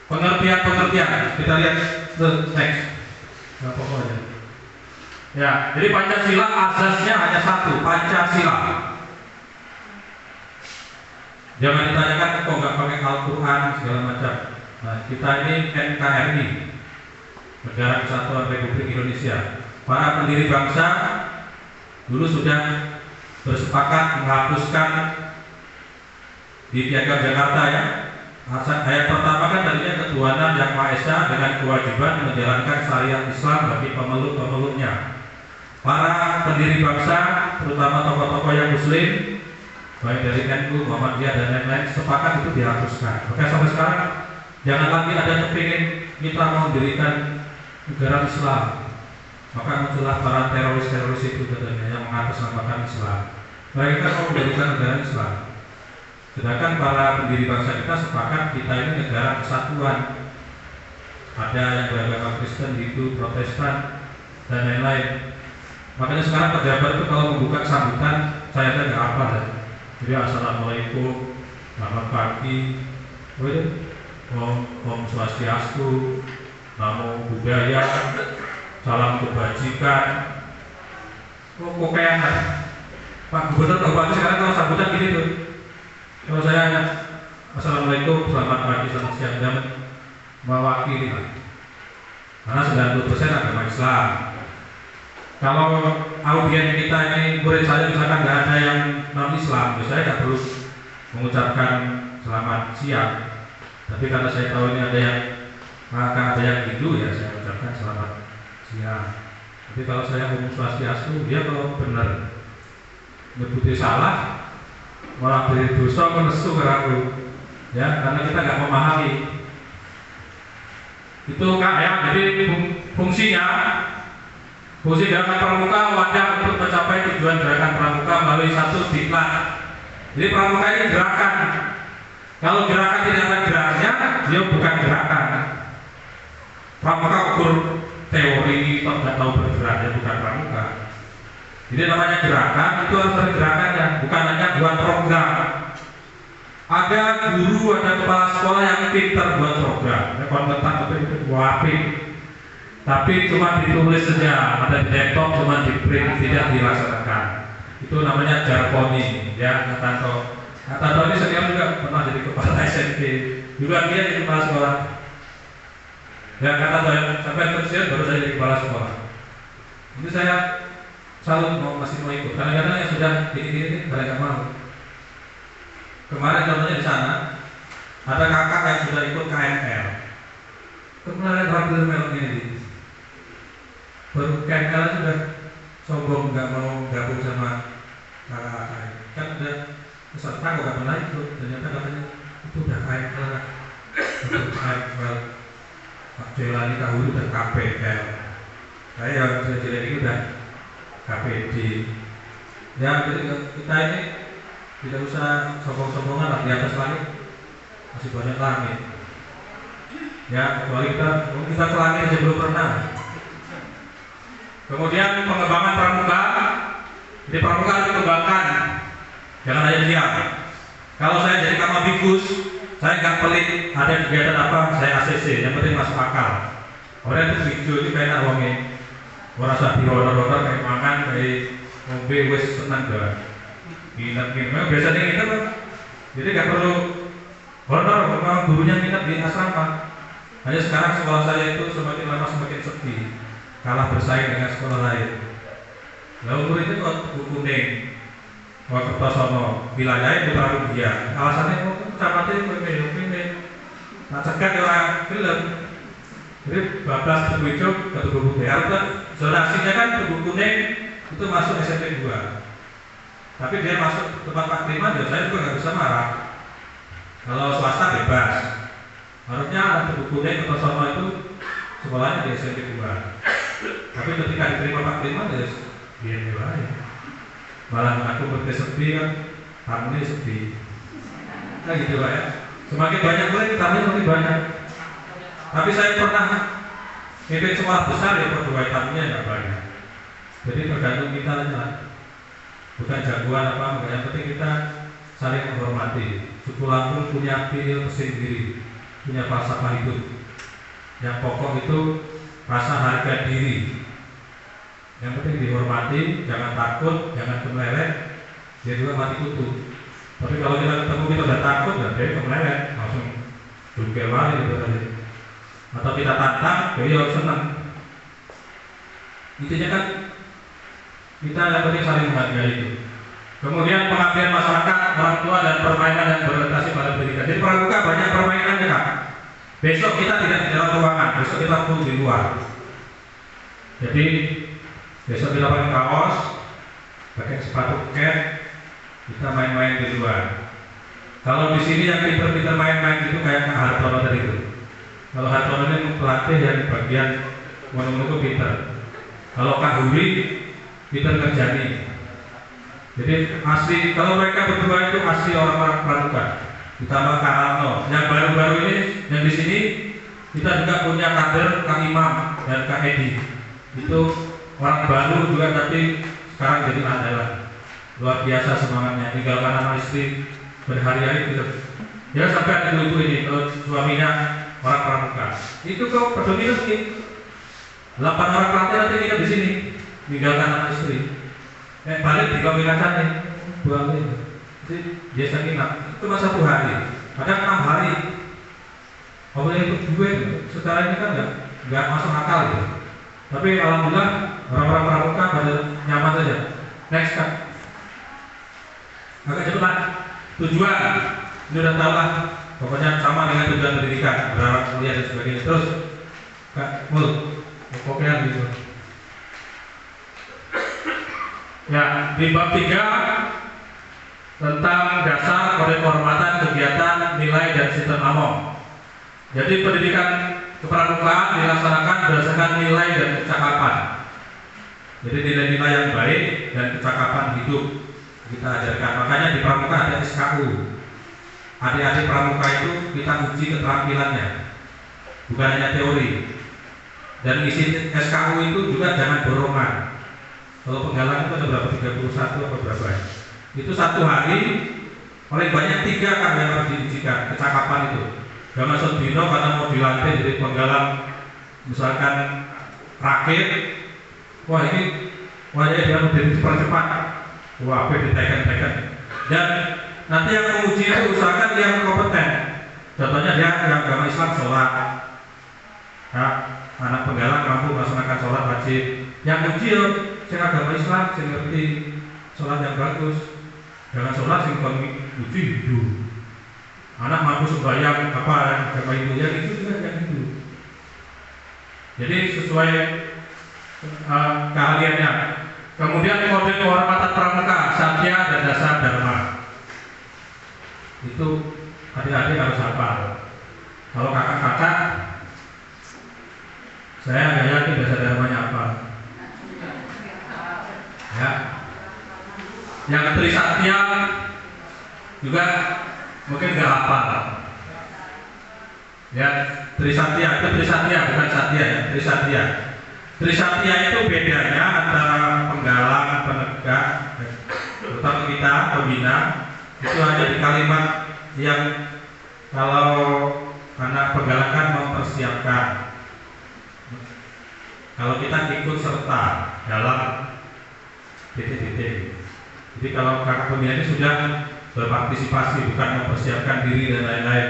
pengertian. Kita lihat teks. Nggak pokoknya. Ya, jadi Pancasila asasnya hanya 1, Pancasila. Jangan ditanyakan kok nggak pakai Al-Quran segala macam. Nah, kita ini NKRI, Negara Kesatuan Republik Indonesia. Para pendiri bangsa dulu sudah bersepakat menghapuskan di Piagam Jakarta ya. Ayat pertama kan tadinya ketuhanan Yang Maha Esa dengan kewajiban menjalankan syariat Islam bagi pemeluk-pemeluknya. Para pendiri bangsa, terutama tokoh-tokoh yang Muslim, baik dari NU, Muhammadiyah dan lain-lain, sepakat itu dihapuskan. Maka sampai sekarang jangan lagi ada kepingin kita mau mendirikan negara Islam. Maka muncullah para teroris-teroris itu katanya yang mengatasnamakan Islam. Mereka mau mendirikan negara Islam. Sedangkan para pendiri bangsa kita sepakat kita ini negara kesatuan. Ada yang beragama Kristen, Hindu, Protestan dan lain-lain. Makanya sekarang pejabat itu kalau membuka sambutan saya nggak apa ya. Jadi assalamualaikum, selamat pagi, Om Swastiastu, Namo Buddhaya, salam kebajikan, kok kayak Pak Gubernur Pak Bupati sekarang kalau sambutan gini tuh. Kalau saya Assalamualaikum, selamat pagi, selamat siang, dan mewakili Pak. Karena 90% agama Islam. Kalau audien kita ini murid saya misalkan nggak ada yang non Islam, saya nggak perlu mengucapkan selamat siang. Tapi karena saya tahu ini ada yang Hindu, ya saya ucapkan selamat siang. Tapi kalau saya ngomong swastiastu, dia kalau benar nyebuti salah malah beri dosa menesu ke aku, ya karena kita nggak memahami itu jadi fungsi gerakan pramuka wadah untuk mencapai tujuan gerakan pramuka melalui satu diklat. Jadi pramuka ini gerakan. Kalau gerakan tidak ada geraknya, dia bukan gerakan. Pramuka ukur teori atau nggak tahu bergerak, dia bukan pramuka. Jadi namanya gerakan itu harus ada gerakannya, bukan hanya buat program. Ada guru, ada kepala sekolah yang pintar buat program, kompeten itu wapik. Tapi cuma ditulis saja, ada di laptop cuma di print, tidak dilaksanakan. Itu namanya jargoni, ya Tanto. Tanto ini sekarang juga pernah jadi kepala SMP, juga dia jadi kepala sekolah. Ya kata saya sampai pensiun baru saya jadi kepala sekolah. Ini saya selalu masih mau ikut. Kadang-kadang yang sudah ini kalian nggak mau. Kemarin contohnya di sana ada kakak yang sudah ikut KML. Kemarin tampil melon ini. Baru KML sudah sombong nggak mau gabung sama kakak. Kan udah peserta kok nggak pernah ikut. Ternyata katanya itu udah KML. Untuk KML Pak Jelani Kahulu dan KPL. Saya yang jelek ini udah KPD. Ya jadi kita ini tidak usah sombong-sombongan lah, di atas langit masih banyak langit. Ya kecuali kita ke langit aja belum pernah. Kemudian pengembangan pramuka. Jadi pramuka harus dikembangkan, jangan hanya diam. Kalau saya jadi Kamabikus, saya nggak pelit ada kegiatan apa, saya ACC, yang penting masuk akal. Orang itu video itu kayak nawangin, orang saat di honor-honor kayak makan, kayak ngombe, wes senang banget. Nginep, memang biasanya nginep, jadi nggak perlu honor, memang gurunya nginep di asrama. Hanya sekarang sekolah saya itu semakin lama semakin sepi, kalah bersaing dengan sekolah lain. Lalu umur itu kok buku kuning, Kertosono, wilayahnya Putra Rugia. Alasannya kok kecamatan pemimpin, nah cegat orang film. Jadi bablas Tugu Hijau ke Tugu Putih. Artinya zonasinya kan Tugu Kuning itu masuk SMP 2. Tapi dia masuk tempat Pak Kliman, ya saya juga nggak bisa marah. Kalau swasta bebas. Harusnya Tugu Kuning atau Sono itu sekolahnya di SMP 2. Tapi ketika diterima Pak Kliman, ya dia lain. Malah aku sepi kan, tamunya sepi. Nah gitu Pak ya. Semakin banyak murid, tamunya semakin banyak. Tapi saya pernah mimpin sekolah besar ya, pegawai tamunya nggak banyak. Jadi tergantung kita aja. Bukan jagoan apa, yang penting kita saling menghormati. Suku Lampung punya pil sendiri, punya falsafah hidup. Yang pokok itu rasa harga diri. Yang penting dihormati, jangan takut, jangan kemelek, dia juga mati kutu. Tapi kalau kita ketemu kita udah takut, ya dia kemelek, langsung jungkir balik gitu tadi. Atau kita tantang, dia senang. Intinya kan kita yang penting saling menghargai itu. Kemudian pengabdian masyarakat, orang tua dan permainan yang berorientasi pada pendidikan. Jadi pramuka banyak permainannya Kak. Besok kita tidak di dalam ruangan, besok kita full di luar. Jadi besok kita pakai kaos, pakai sepatu cat, kita main-main di luar. Kalau di sini yang pinter-pinter main-main itu kayak Kak Hartono tadi itu. Kalau Hartono ini pelatih yang bagian menunggu pinter. Kalau Kak Huri pinter ngerjani. Jadi asli, kalau mereka berdua itu asli orang-orang pramuka. Ditambah Kak Arno. Yang baru-baru ini, yang di sini kita juga punya kader Kak Imam dan Kak Edi. Itu orang baru juga tapi sekarang jadi andalan. Luar biasa semangatnya, tinggalkan anak istri berhari-hari gitu. Ya sampai ada ibu ini, kalau suaminya orang pramuka. Itu kok predominan nih. 8 orang pelatih nanti kita di sini, tinggalkan anak istri. balik di kopi kaca nih buang ini. Jadi biasa nginap itu cuma 1 hari, kadang 6 hari. Kalau ikut gue secara ini kan nggak masuk akal gitu. Tapi alhamdulillah orang-orang pramuka pada nyaman saja. Next kan, agak cepat. Tujuan ini udah tahu lah. Pokoknya sama dengan tujuan pendidikan, berharap kuliah dan sebagainya. Terus Kak Mul, pokoknya gitu. Ya, di bab 3 tentang dasar kode kehormatan, kegiatan, nilai dan sistem among. Jadi pendidikan kepramukaan dilaksanakan berdasarkan nilai dan kecakapan. Jadi nilai-nilai yang baik dan kecakapan hidup kita ajarkan. Makanya di pramuka ada SKU. Adik-adik pramuka itu kita uji keterampilannya, bukan hanya teori. Dan isi SKU itu juga jangan borongan. Kalau penggalan itu ada berapa? 31 atau berapa? Itu 1 hari paling banyak 3 kan yang harus diujikan kecakapan itu. Gak masuk dino karena mau dilantik jadi penggalan, misalkan rakit. Wah ini wajahnya dia mau dipercepat. Wah apa diteken-teken. Dan nanti yang menguji itu usahakan yang kompeten. Contohnya dia yang agama Islam sholat. Ya, anak penggalan mampu melaksanakan sholat wajib. Yang uji yang agama Islam, yang ngerti sholat yang bagus. Jangan sholat yang uji hidup. Anak mampu sembahyang apa agama itu yang itu juga yang itu. Jadi sesuai keahliannya. Kemudian kode kehormatan pramuka, satya dan dasar dharma. Itu adik-adik harus hafal. Kalau kakak-kakak, saya nggak yakin dasar dharmanya apa. Ya. Yang Trisatya juga mungkin nggak hafal. Ya, Trisatya itu Trisatya bukan Satya ya, Trisatya. Trisatya itu bedanya antara penggalang, penegak, terutama kita pembina itu hanya di kalimat yang kalau anak penggalang kan mempersiapkan. Kalau kita ikut serta dalam titik-titik. Jadi kalau kakak pembina ini sudah berpartisipasi, bukan mempersiapkan diri dan lain-lain.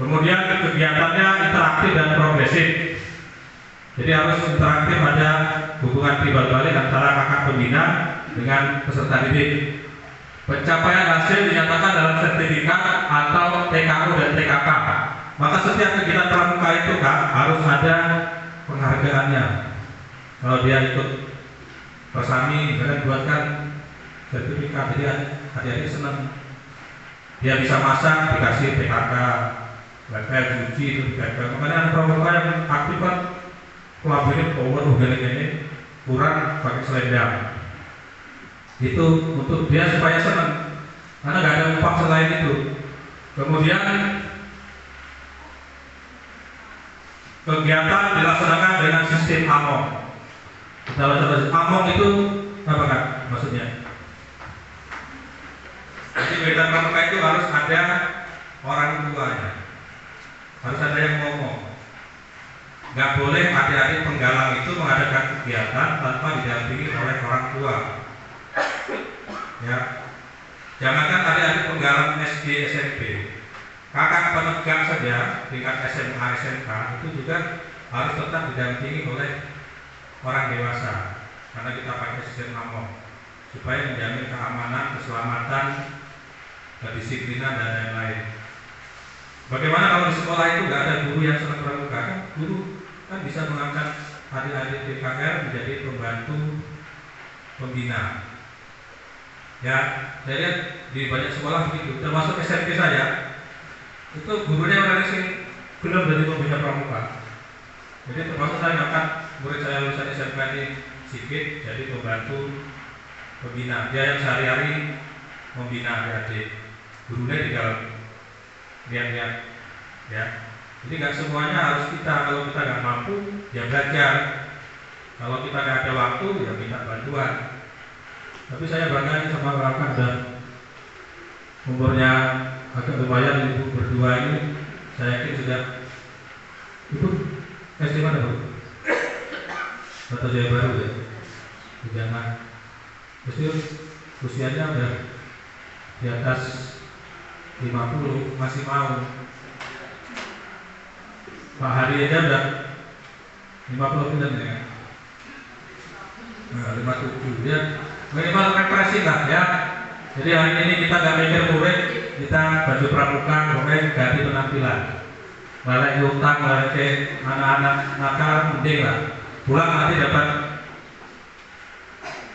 Kemudian kegiatannya interaktif dan progresif. Jadi harus interaktif, ada hubungan timbal balik antara kakak pembina dengan peserta didik. Pencapaian hasil dinyatakan dalam sertifikat atau TKU dan TKK. Maka setiap kegiatan pramuka itu Kak harus ada penghargaannya. Kalau dia ikut persami, misalnya buatkan sertifikat, jadi adik-adik senang. Dia bisa masak, dikasih PKK, gagal cuci itu dikasih. Makanya anak pramuka yang aktif kan kelabunya power gini kurang pakai selendang. Itu untuk dia supaya senang, karena nggak ada upah selain itu. Kemudian kegiatan dilaksanakan dengan sistem among. Kita baca among itu apa kan maksudnya? Jadi kegiatan pramuka itu harus ada orang tuanya, harus ada yang ngomong. Nggak boleh adik-adik penggalang itu mengadakan kegiatan tanpa didampingi oleh orang tua. Ya, jangankan adik-adik penggalang SD, SMP, kakak penegak saja tingkat SMA, SMK itu juga harus tetap didampingi oleh orang dewasa, karena kita pakai sistem among supaya menjamin keamanan, keselamatan, kedisiplinan dan lain-lain. Bagaimana kalau di sekolah itu nggak ada guru yang senang pramuka? Guru kan bisa mengangkat adik-adik DKR menjadi pembantu pembina. Ya, saya lihat di banyak sekolah begitu, termasuk SMP saya. Itu gurunya orang sing belum dari pembina pramuka. Jadi termasuk saya ngangkat murid saya lulusan SMP ini sedikit jadi pembantu pembina. Dia yang sehari-hari membina adik-adik. Gurunya tinggal lihat-lihat, ya. Jadi nggak semuanya harus kita. Kalau kita nggak mampu, ya belajar. Kalau kita nggak ada waktu, ya minta bantuan. Tapi saya bangga sama kakak dan umurnya agak lumayan, ibu berdua ini saya yakin sudah. Ibu SD mana Bu? Atau Jaya Baru ya? Jangan. Mesti usianya udah di atas 50 masih mau. Pak Hari aja udah 50 ya. Nah, 57 ya. Minimal represi lah ya. Jadi hari ini kita nggak mikir murid, kita baju pramuka, pokoknya ganti penampilan. Balik utang, balik anak-anak nakal, penting lah. Pulang nanti dapat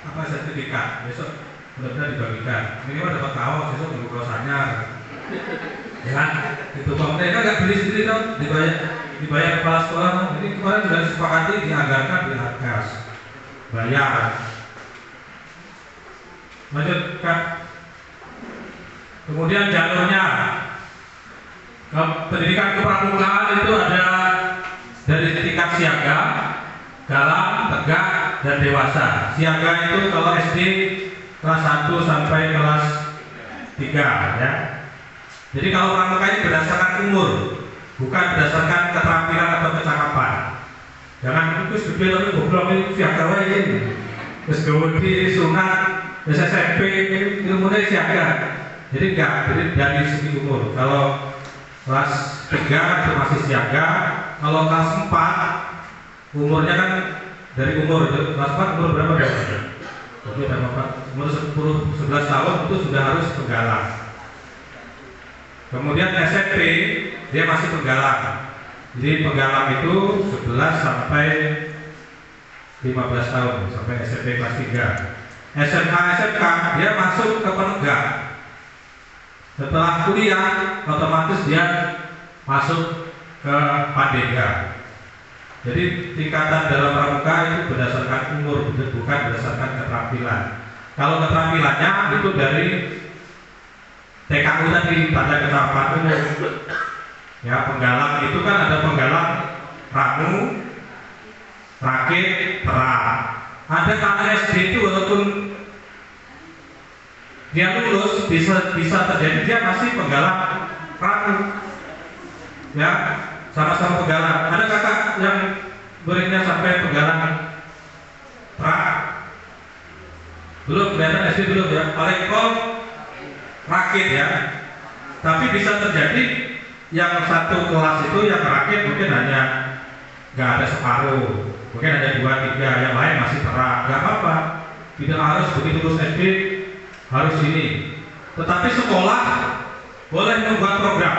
apa sertifikat, besok benar-benar dibagikan. Minimal dapat kaos, besok nunggu kaosannya. Ya kan? Itu kalau mereka nggak beli sendiri dong, dibayar kepala sekolah. Ini kemarin sudah disepakati dianggarkan di Atgas, bayar. Lanjutkan. Kemudian jalurnya pendidikan kepramukaan itu ada dari tingkat siaga, dalam, tegak, dan dewasa. Siaga itu kalau SD kelas 1 sampai kelas 3 ya. Jadi kalau pramuka ini berdasarkan umur, bukan berdasarkan keterampilan atau kecakapan. Jangan terus gede tapi goblok ini siaga wae ini. Terus gede sunat, terus SMP ilmunya siaga. Jadi enggak, jadi dari segi umur. Kalau kelas 3 itu masih siaga, kalau kelas 4 umurnya kan dari umur itu kelas 4 umur berapa ya? Jadi umur 10-11 tahun itu sudah harus penggalang. Kemudian SMP dia masih penggalang. Jadi penggalang itu 11 sampai 15 tahun sampai SMP kelas 3. SMA SMK dia masuk ke penegak. Setelah kuliah otomatis dia masuk ke Pandega. Jadi tingkatan dalam pramuka itu berdasarkan umur, bukan berdasarkan keterampilan. Kalau keterampilannya itu dari TKU tadi, tanda keterampilan umum. Ya, penggalang itu kan ada penggalang ramu, rakit, terang. Ada anak SD itu walaupun dia lulus bisa terjadi dia masih penggalang ramu. Ya, sama-sama penggalang. Ada kakak yang muridnya sampai penggalang terang? Belum, kelihatan SD belum ya. Paling kol rakit ya. Tapi bisa terjadi yang satu kelas itu yang rakit mungkin hanya nggak ada separuh, mungkin ada 2-3, yang lain masih terang. Nggak apa-apa. Tidak harus begitu lulus SD harus ini. Tetapi sekolah boleh membuat program.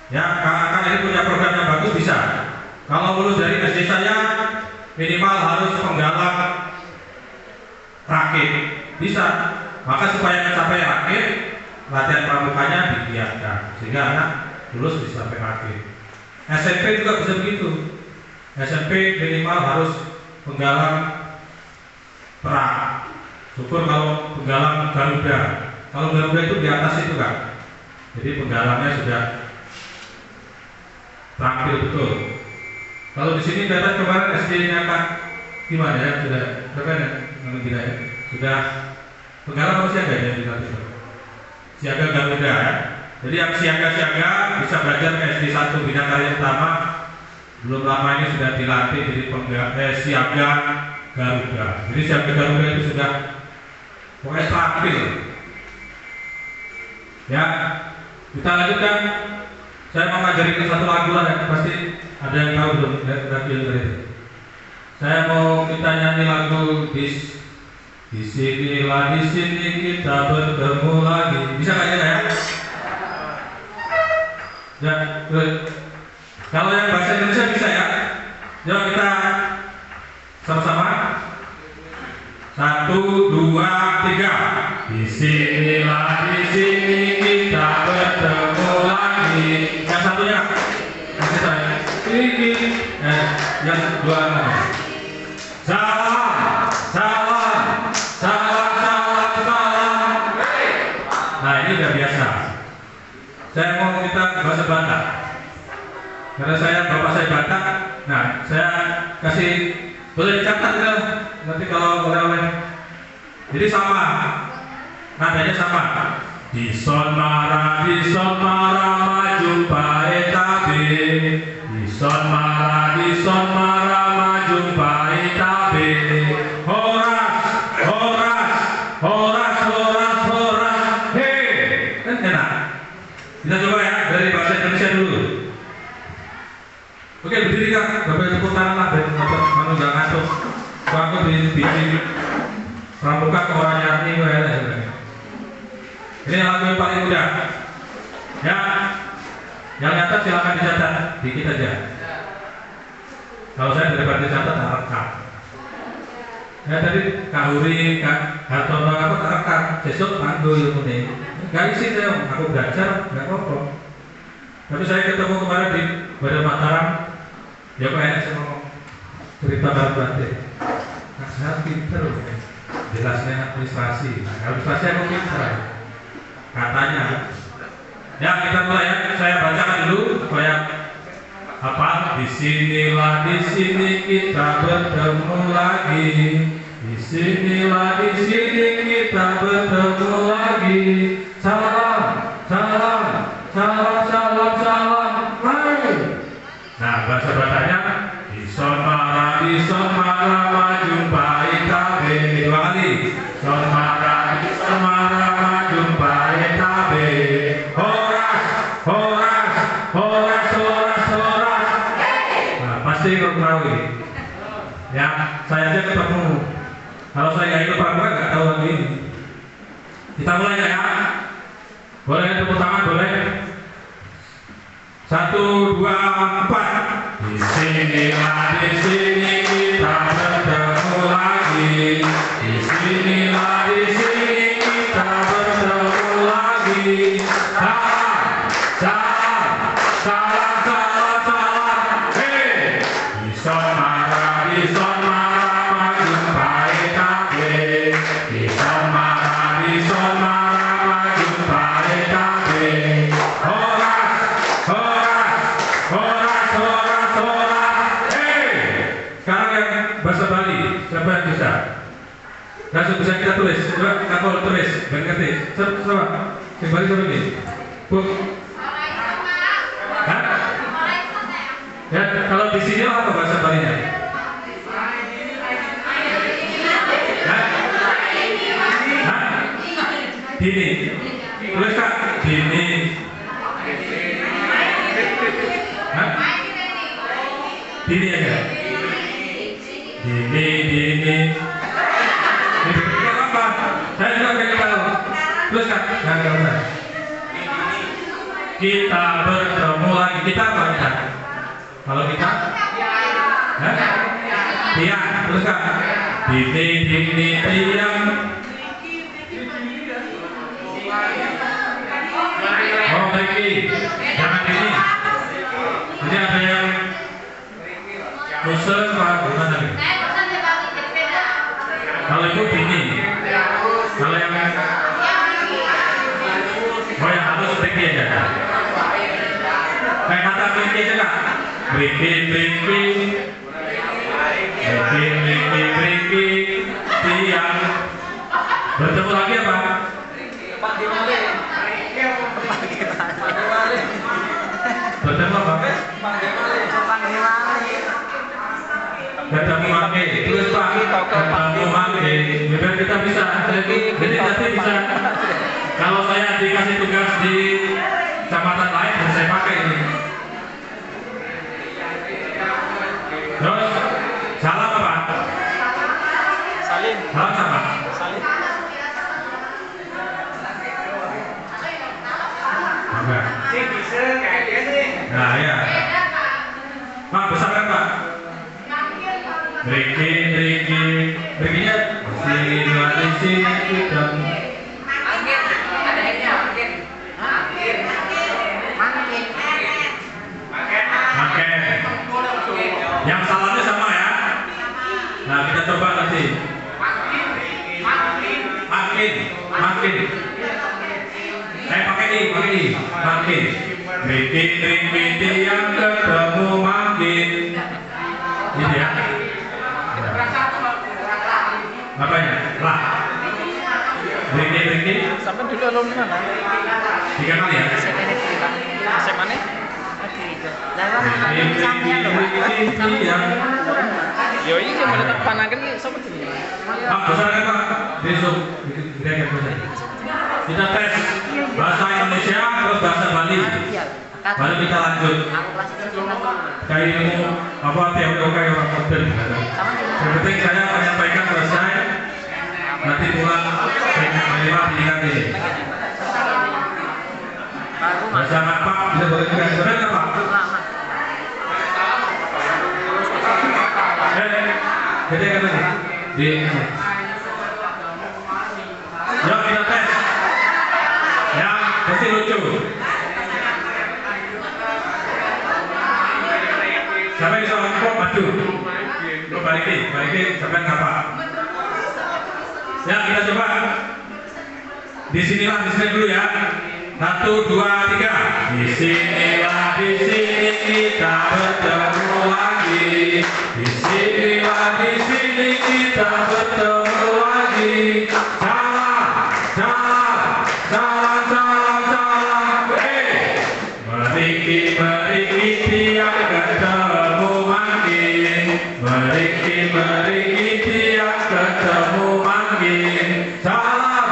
Ya, kakak ini punya program yang bagus bisa. Kalau lulus dari SD saya minimal harus penggalang rakit, bisa. Maka supaya mencapai rakit, latihan pramukanya digiatkan sehingga anak lulus bisa sampai rakit. SMP juga bisa begitu. SMP minimal harus penggalang perang. Syukur kalau penggalang Garuda. Kalau Garuda itu di atas itu kan. Jadi penggalangnya sudah terampil betul. Kalau di sini data kemarin SD-nya kan gimana ya? Sudah berapa ya? Tidak ya? Sudah penggalang apa siaga ya di itu? Siaga Garuda ya. Jadi yang siaga-siaga bisa belajar ke SD 1 bidang karya utama. Belum lama ini sudah dilatih jadi siaga Garuda. Jadi siaga Garuda itu sudah pokoknya terampil. Ya, kita lanjutkan. Saya mau ngajarin satu lagu lah ya, pasti ada yang tahu belum? Dari itu. Saya mau kita nyanyi lagu di sini kita bertemu lagi. Bisa nggak ya? Ya, kalau yang bahasa Indonesia bisa ya. Yuk kita sama-sama. 1, 2, 3. Di sini kita bertemu lagi. Yang satunya, kasih saya. Yang dua namanya. Salam, salam, salam, salam, salam. Nah ini udah biasa. Saya mau kita bahasa Batak. Karena bapak saya Batak. Nah saya kasih boleh dicatat ya. Nanti kalau oleh-oleh. Jadi sama. Nadanya sama. Di son marah maju bae tabe. Di son marah maju bae tabe. Horas, horas, enak. Kita coba ya dari bahasa Indonesia dulu. Oke, berdiri Kak, Bapak tepuk tangan lah biar dapat nggak ngantuk. Kalau aku bikin pramuka ke orang nyarni gue ya. Ini lagu yang paling mudah. Ya, yang nyata silakan dicatat, dikit aja. Kalau saya daripada dicatat, tak rekam. Ya tadi Kak Huri, Kak Hartono, aku tak rekam. Besok panggil ilmu nih. Gak isi saya, aku belajar, gak apa-apa. Tapi saya ketemu kemarin di Badan Mataram, ya kok enak saya ngomong cerita baru-baru. Nah, saya pinter, jelasnya administrasi. Nah, administrasi aku pinter. Katanya, ya kita mulai ya. Saya bacakan dulu supaya apa? Di sini kita bertemu lagi. Di sini kita bertemu lagi. Salam, salam, salam, salam, salam. Hai. Nah, bahasa Batanya di son mara majumpai tabe. Dua kali. Son mara majumpai tabe. Horas, horas, horas, horas, horas. Nah, pasti kau tahu ini. Ya, saya aja ketemu. Kalau saya nggak ikut pramuka nggak tahu lagi ini. Kita mulai ya. Boleh tepuk tangan, boleh. 1, 2, 4. Di sini kita bertemu lagi. Di sini kita bertemu lagi. Salam, salam, salam, salam, salam. Hei, di son mara majumpai tabe. Di son mara majumpai tabe. Horas, horas, horas, horas, horas. Hei, sekarang yang bahasa Bali, siapa yang bisa? Langsung bisa kita tulis, coba kakak tulis, biar ngerti. Coba, yang Bali coba ini. Bu. Hah? Ya, kalau di sini apa bahasa Balinya? Hah? Hah? Dini. Tulis Kak, dini. Hah? Dini aja. Dini. Ini apa? Saya juga pengen tahu. Terus Kak, nggak usah. Kita bertemu lagi. Kita apa ya? Kalau kita? Hah? Tiang. Terus Kak? Dini, tiang. Oh, Ricky. Jangan ini. Ini ada yang khusus apa gimana nih? Kalau itu Dini. Kalau yang oh yang harus Ricky aja. Kayak kata Ricky aja Kak. Ricky, tiang. Bertemu lagi apa? Bertemu apa? Ketemu mangke, terus Pak. Ketemu mangke, biar kita bisa. Jadi nanti bisa. Kalau saya dikasih tugas di kecamatan lain, saya pakai ini. Terus salam apa? Salim. Salam apa? Salim. Enggak. Nah ya. Pak besar kan Pak? Ricky-nya di sini kita. Makin. Yang salahnya sama ya. Nah kita coba nanti. Makin. Pakai ini. Makin. Ricky yang ketemu makin. Ini ya. Apanya? Lah. Ricky. Sampai dulu alumni mana? 3 kali ya. SMA nih? Yo ini yang mana panakan ini sama tuh. Pak, besar kan Pak? Besok kita tes. Bahasa Indonesia terus bahasa Bali. Baru kita lanjut. Aku kelas kecil dulu. Kayak ilmu apa teori kayak orang modern. Yang penting saya menyampaikan selesai. Nanti pulang saya diingat ini. Bahasa apa? Bisa boleh juga. Sebenarnya apa? Jadi kan tadi di yuk kita tes yang pasti lucu. Siapa yang bisa ngomong maju? Balikin sampai ngapa? Ya kita coba. Di sini dulu ya. 1, 2, 3. Di sini kita bertemu lagi. Di sini kita bertemu lagi. Salam. Mari tiap ketemu makin. Mari tiap ketemu makin. Salam.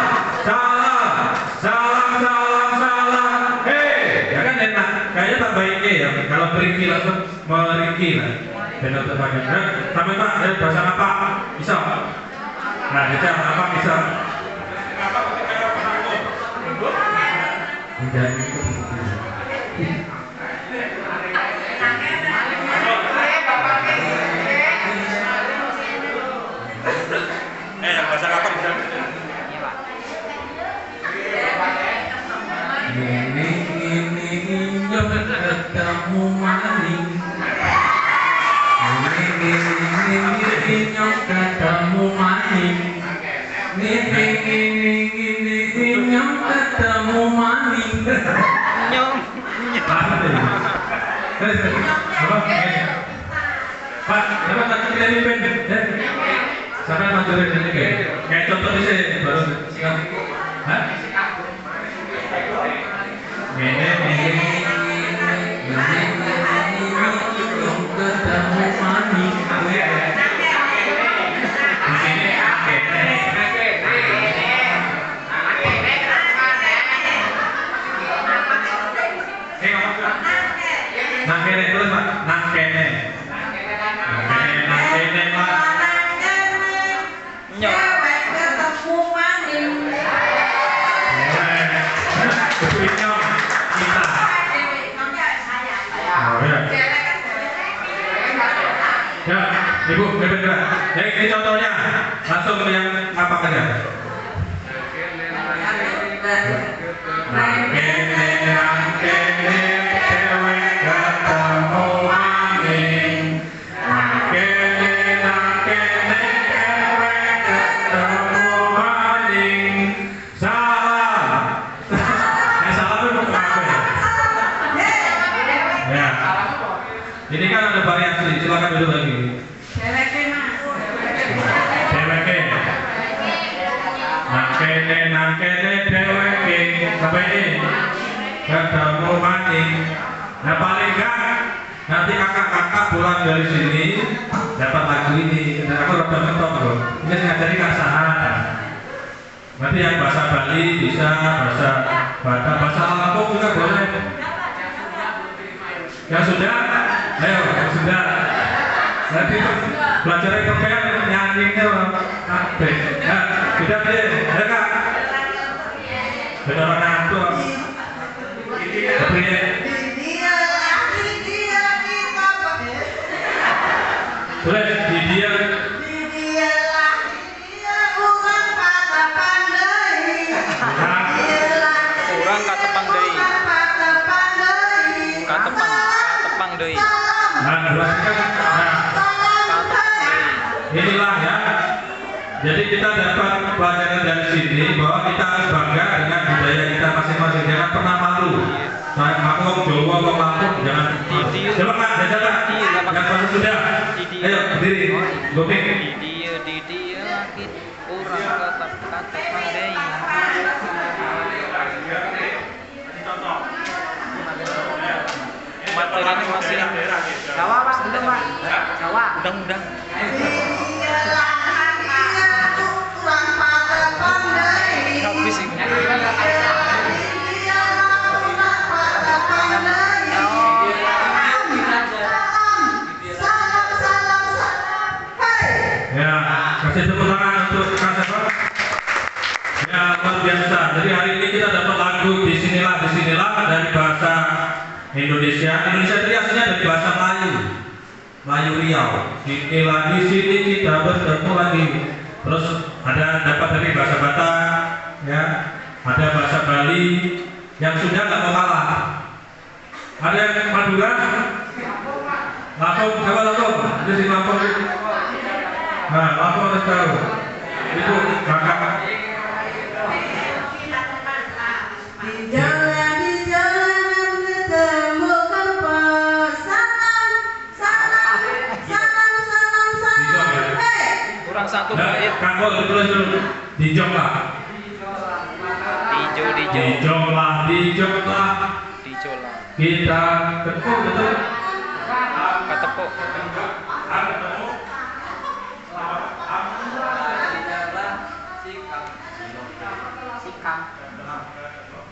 Ya kan enak. Kayaknya tak baiknya ya. Kalau beriki langsung meriki lah. Dan untuk bagian. Tapi Pak, bahasa apa? Bisa. Nah, bisa apa bisa? Bahasa apa bisa? Ini yang ketemu maling. Ini yang ketemu maling. Ini yang ketemu maling. Pak, dapat tak kita pimpin? Sampai majurin ini kayak contoh di sini baru siap. Hah? Nangkene terus Pak, nangkene. Nangkene Pak. Nyok. Kepinyong kita. Oh ya. Ya, Ibu, benar. Ini contohnya. Langsung yang apa saja? Nangkene cewek ketemu maning. Nangkene cewek ketemu maning. Salam. Salam itu apa ya? Ya. Ini kan ada variasi. Silakan dulu lagi. Deweke. Nangkene deweke. Sampai ini. Ketemu maning. Nah paling enggak nanti kakak-kakak pulang dari sini dapat lagu ini. Dan aku rada mentok loh. Ini ngajari kasahan. Nanti yang bahasa Bali bisa, bahasa Lampung juga boleh. Yang sudah, ayo yang sudah. Nanti belajar kepean nyanyinya apa? Ya, sudah deh, ya kak. Benar ngantuk. Boleh di dia. Kurang katepang deui. Katepang deui. Nah, inilah ya. Jadi kita dapat pelajaran dari sini bahwa kita harus bangga dengan budaya kita masing-masing. Jangan pernah malu. Aku Jawa, aku Lampung, jangan. Coba Kak, jalan. Yang baru sudah. Ayo berdiri. Goping. Di dia lagi kurang katepang deui. Materinya masih Jawa Pak, udah Pak. Jawa. undang-undang. Habis ini. disinilah dari bahasa Indonesia tadi aslinya dari bahasa Melayu Riau. Di sini kita bertemu lagi. Terus ada dapat dari bahasa Batak, ya, ada bahasa Bali, yang sudah nggak mau kalah. Ada yang Madura, Lampung, coba Lampung, ada di Lampung. Nah, Lampung harus tahu. Itu kakak. Di jalanan ketemu kapal. Salam. Kurang satu Nah, bait. Kangkol ditulis dulu. Dijonglah. Dijonglah. Dijonglah. Kita ketemu betul. Ketepuk.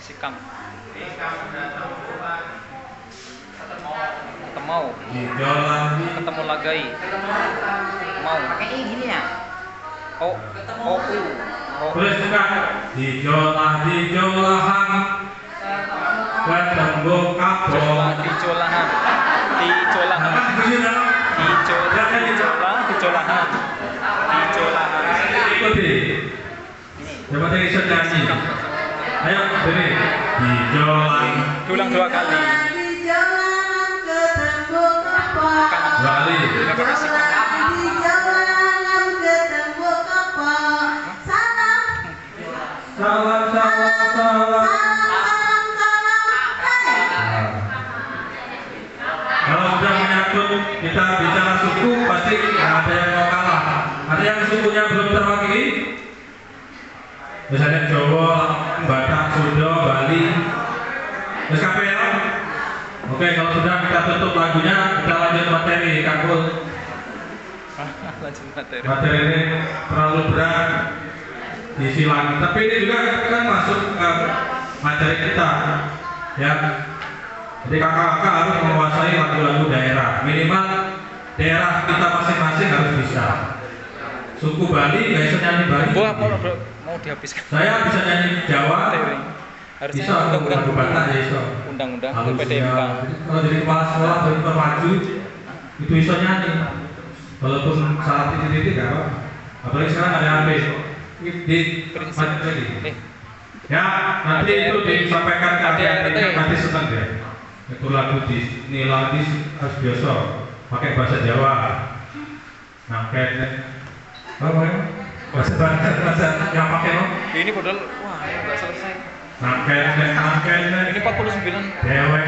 Sikam. Ketemu. Dijonglah. Ketemu lagai. Mau. Pakai i gini ya. Oh. Oh. Tulis juga. Dijonglahan. Ketemu kapal. Dijolahan. Ikuti. Coba tadi bisa nyanyi. Ayo, beri. Dijolahan. Diulang 2 kali. Di jalanan ketemu kapal. 2 kali. Di jalanan ketemu kapal. Salam. Kalau sudah menyangkut kita bicara suku, pasti ada yang mau kalah. Ada yang sukunya belum terwakili. Misalnya Jawa, Batak, Sunda, Bali. Terus KPL. Oke, kalau sudah kita tutup lagunya, kita lanjut materi. Kangkul. Lanjut materi. Materi ini terlalu berat, diisi lagi. Tapi ini juga kan masuk ke materi kita, ya. Jadi kakak-kakak harus menguasai lagu-lagu daerah. Minimal daerah kita masing-masing harus bisa. Suku Bali nggak bisa nyanyi Bali. Wah, mau dihabiskan. Saya bisa nyanyi Jawa. Harusnya Bisa untuk lagu Batak ya bisa. Undang-undang Halus PDMK. ya. Kalau jadi kepala sekolah berikut maju itu bisa nyanyi. Walaupun salah titik-titik nggak apa. Apalagi sekarang ada HP. Di Prinsip. lagi. Ya, nanti itu disampaikan ke ADRT, nanti senang deh. Itu lagu di nilai harus biasa pakai bahasa Jawa. Nangket. Apa ya? Bahasa yang pakai no? Ini padahal wah, nggak selesai. Nangket. Ini 49. Dewek.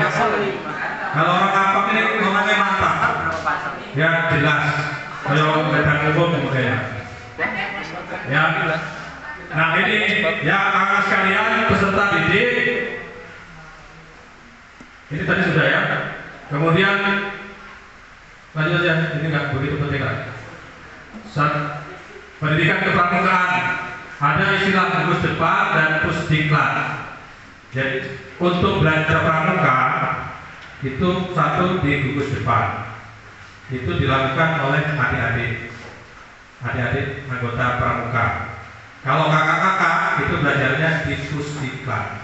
Kalau orang kampung ini ngomongnya mantap. Ya jelas. Kalau beda hukum mungkin. Ya. Nah ini ya kakak sekalian peserta didik. Ini tadi sudah ya. Kemudian lanjut ya. Ini nggak begitu penting kan. Pendidikan kepramukaan ada istilah gugus depan dan pusdiklat. Jadi untuk belajar pramuka itu satu di gugus depan. Itu dilakukan oleh adik-adik anggota pramuka. Kalau kakak-kakak itu belajarnya di pusdiklat.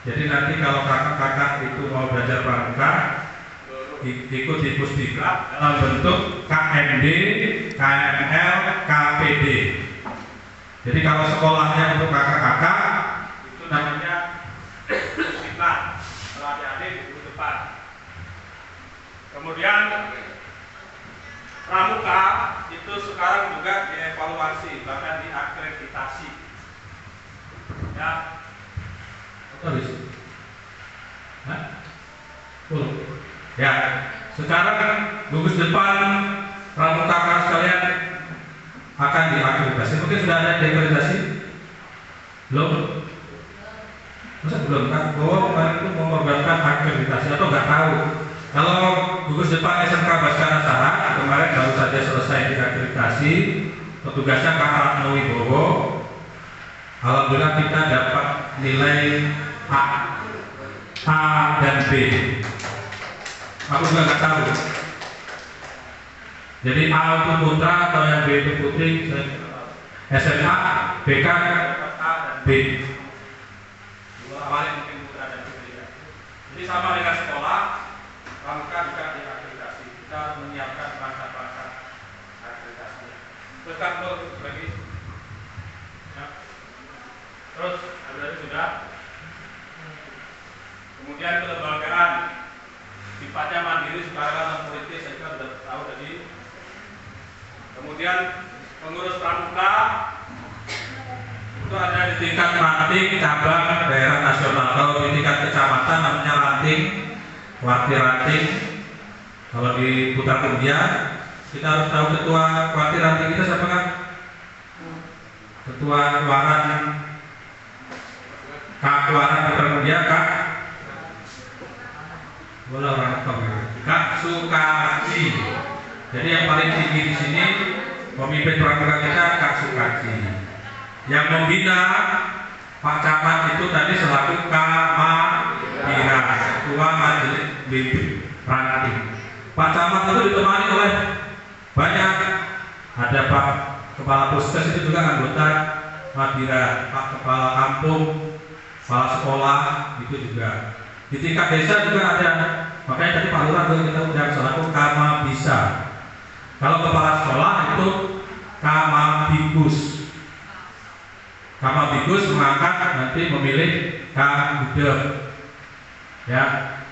Jadi nanti kalau kakak-kakak itu mau belajar pramuka ikut di pusdiklat dalam bentuk KMD, KML, KPD. Jadi kalau sekolahnya untuk kakak-kakak itu namanya pusdiklat. Kalau adik-adik di depan. Kemudian pramuka itu sekarang juga dievaluasi, bahkan diakreditasi. Ya. Terus. Ya, sekarang gugus depan pramuka sekalian akan diakreditasi. Mungkin sudah ada diakreditasi? Belum? Masa belum kan? Bahwa kemarin itu mengorbankan akreditasi atau nggak tahu? Kalau gugus depan SMK Baskara Sara kemarin baru saja selesai diakreditasi, petugasnya Kak Ratno Wibowo. Alhamdulillah kita dapat nilai A dan B. Aku juga nggak tahu. Jadi A itu putra atau yang B itu putri. SMA, BK, A dan B. Awalnya mungkin sama dengan sekolah, pramuka juga diakreditasi. Kita menyiapkan perangkat-perangkat akreditasi. Terus kan lagi. Ya. Terus ada sudah. Kemudian kelembagaan sifatnya mandiri, sukarela, non politis, saya kira sudah tahu tadi. Kemudian pengurus pramuka itu ada di tingkat ranting, cabang, daerah nasional. Kalau di tingkat kecamatan namanya ranting, warti ranting. Kalau di Putra Kundia kita harus tahu ketua warti ranting kita siapa kan? Ketua keluaran Keluaran Putra Kundia Kak. Boleh orang Kak Sukaji. Jadi yang paling tinggi di sini pemimpin pramuka kita Kak Sukaji. Yang membina Pak Camat itu tadi selaku Kamabira, Ketua Majelis Bimbing Ranting. Pak Camat itu ditemani oleh banyak, ada Pak Kepala Puskes itu juga anggota Mabira, Pak Kepala Kampung, Kepala Sekolah itu juga. Di tingkat desa juga ada, makanya tadi Pak Lurah juga kita undang selaku Kamabisa. Kalau Kepala Sekolah itu Kamabikus. Kamabikus mengangkat nanti memilih Kamudem. Ya,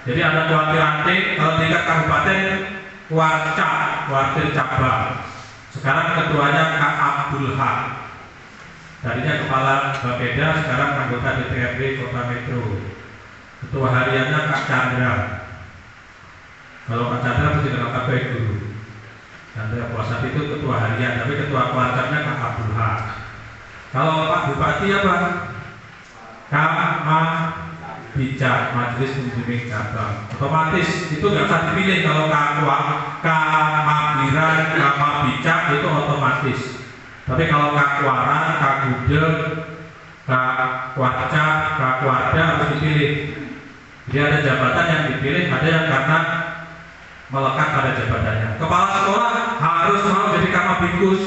jadi ada Kuartir Ranting. Kalau tingkat kabupaten Kuartir Cabang. Sekarang ketuanya Kak Abdul Haq. Tadinya kepala Bapeda, sekarang anggota DPRD Kota Metro. Ketua hariannya Kak Chandra. Kalau Kak Chandra mesti dengan KPU. Chandra Puasa itu ketua harian, tapi ketua kuarternya Kak Abdul Haq. Kalau Pak Bupati apa? Bijak Majelis Pembimbing Cabang. Otomatis itu nggak usah dipilih. Kalau Kamabiran, Kamabijak itu otomatis. Tapi kalau Kakwaran, Kakudel, Kakwaca, Kakwarda harus dipilih. Jadi ada jabatan yang dipilih, ada yang karena melekat pada jabatannya. Kepala sekolah harus mau jadi Kamabikus.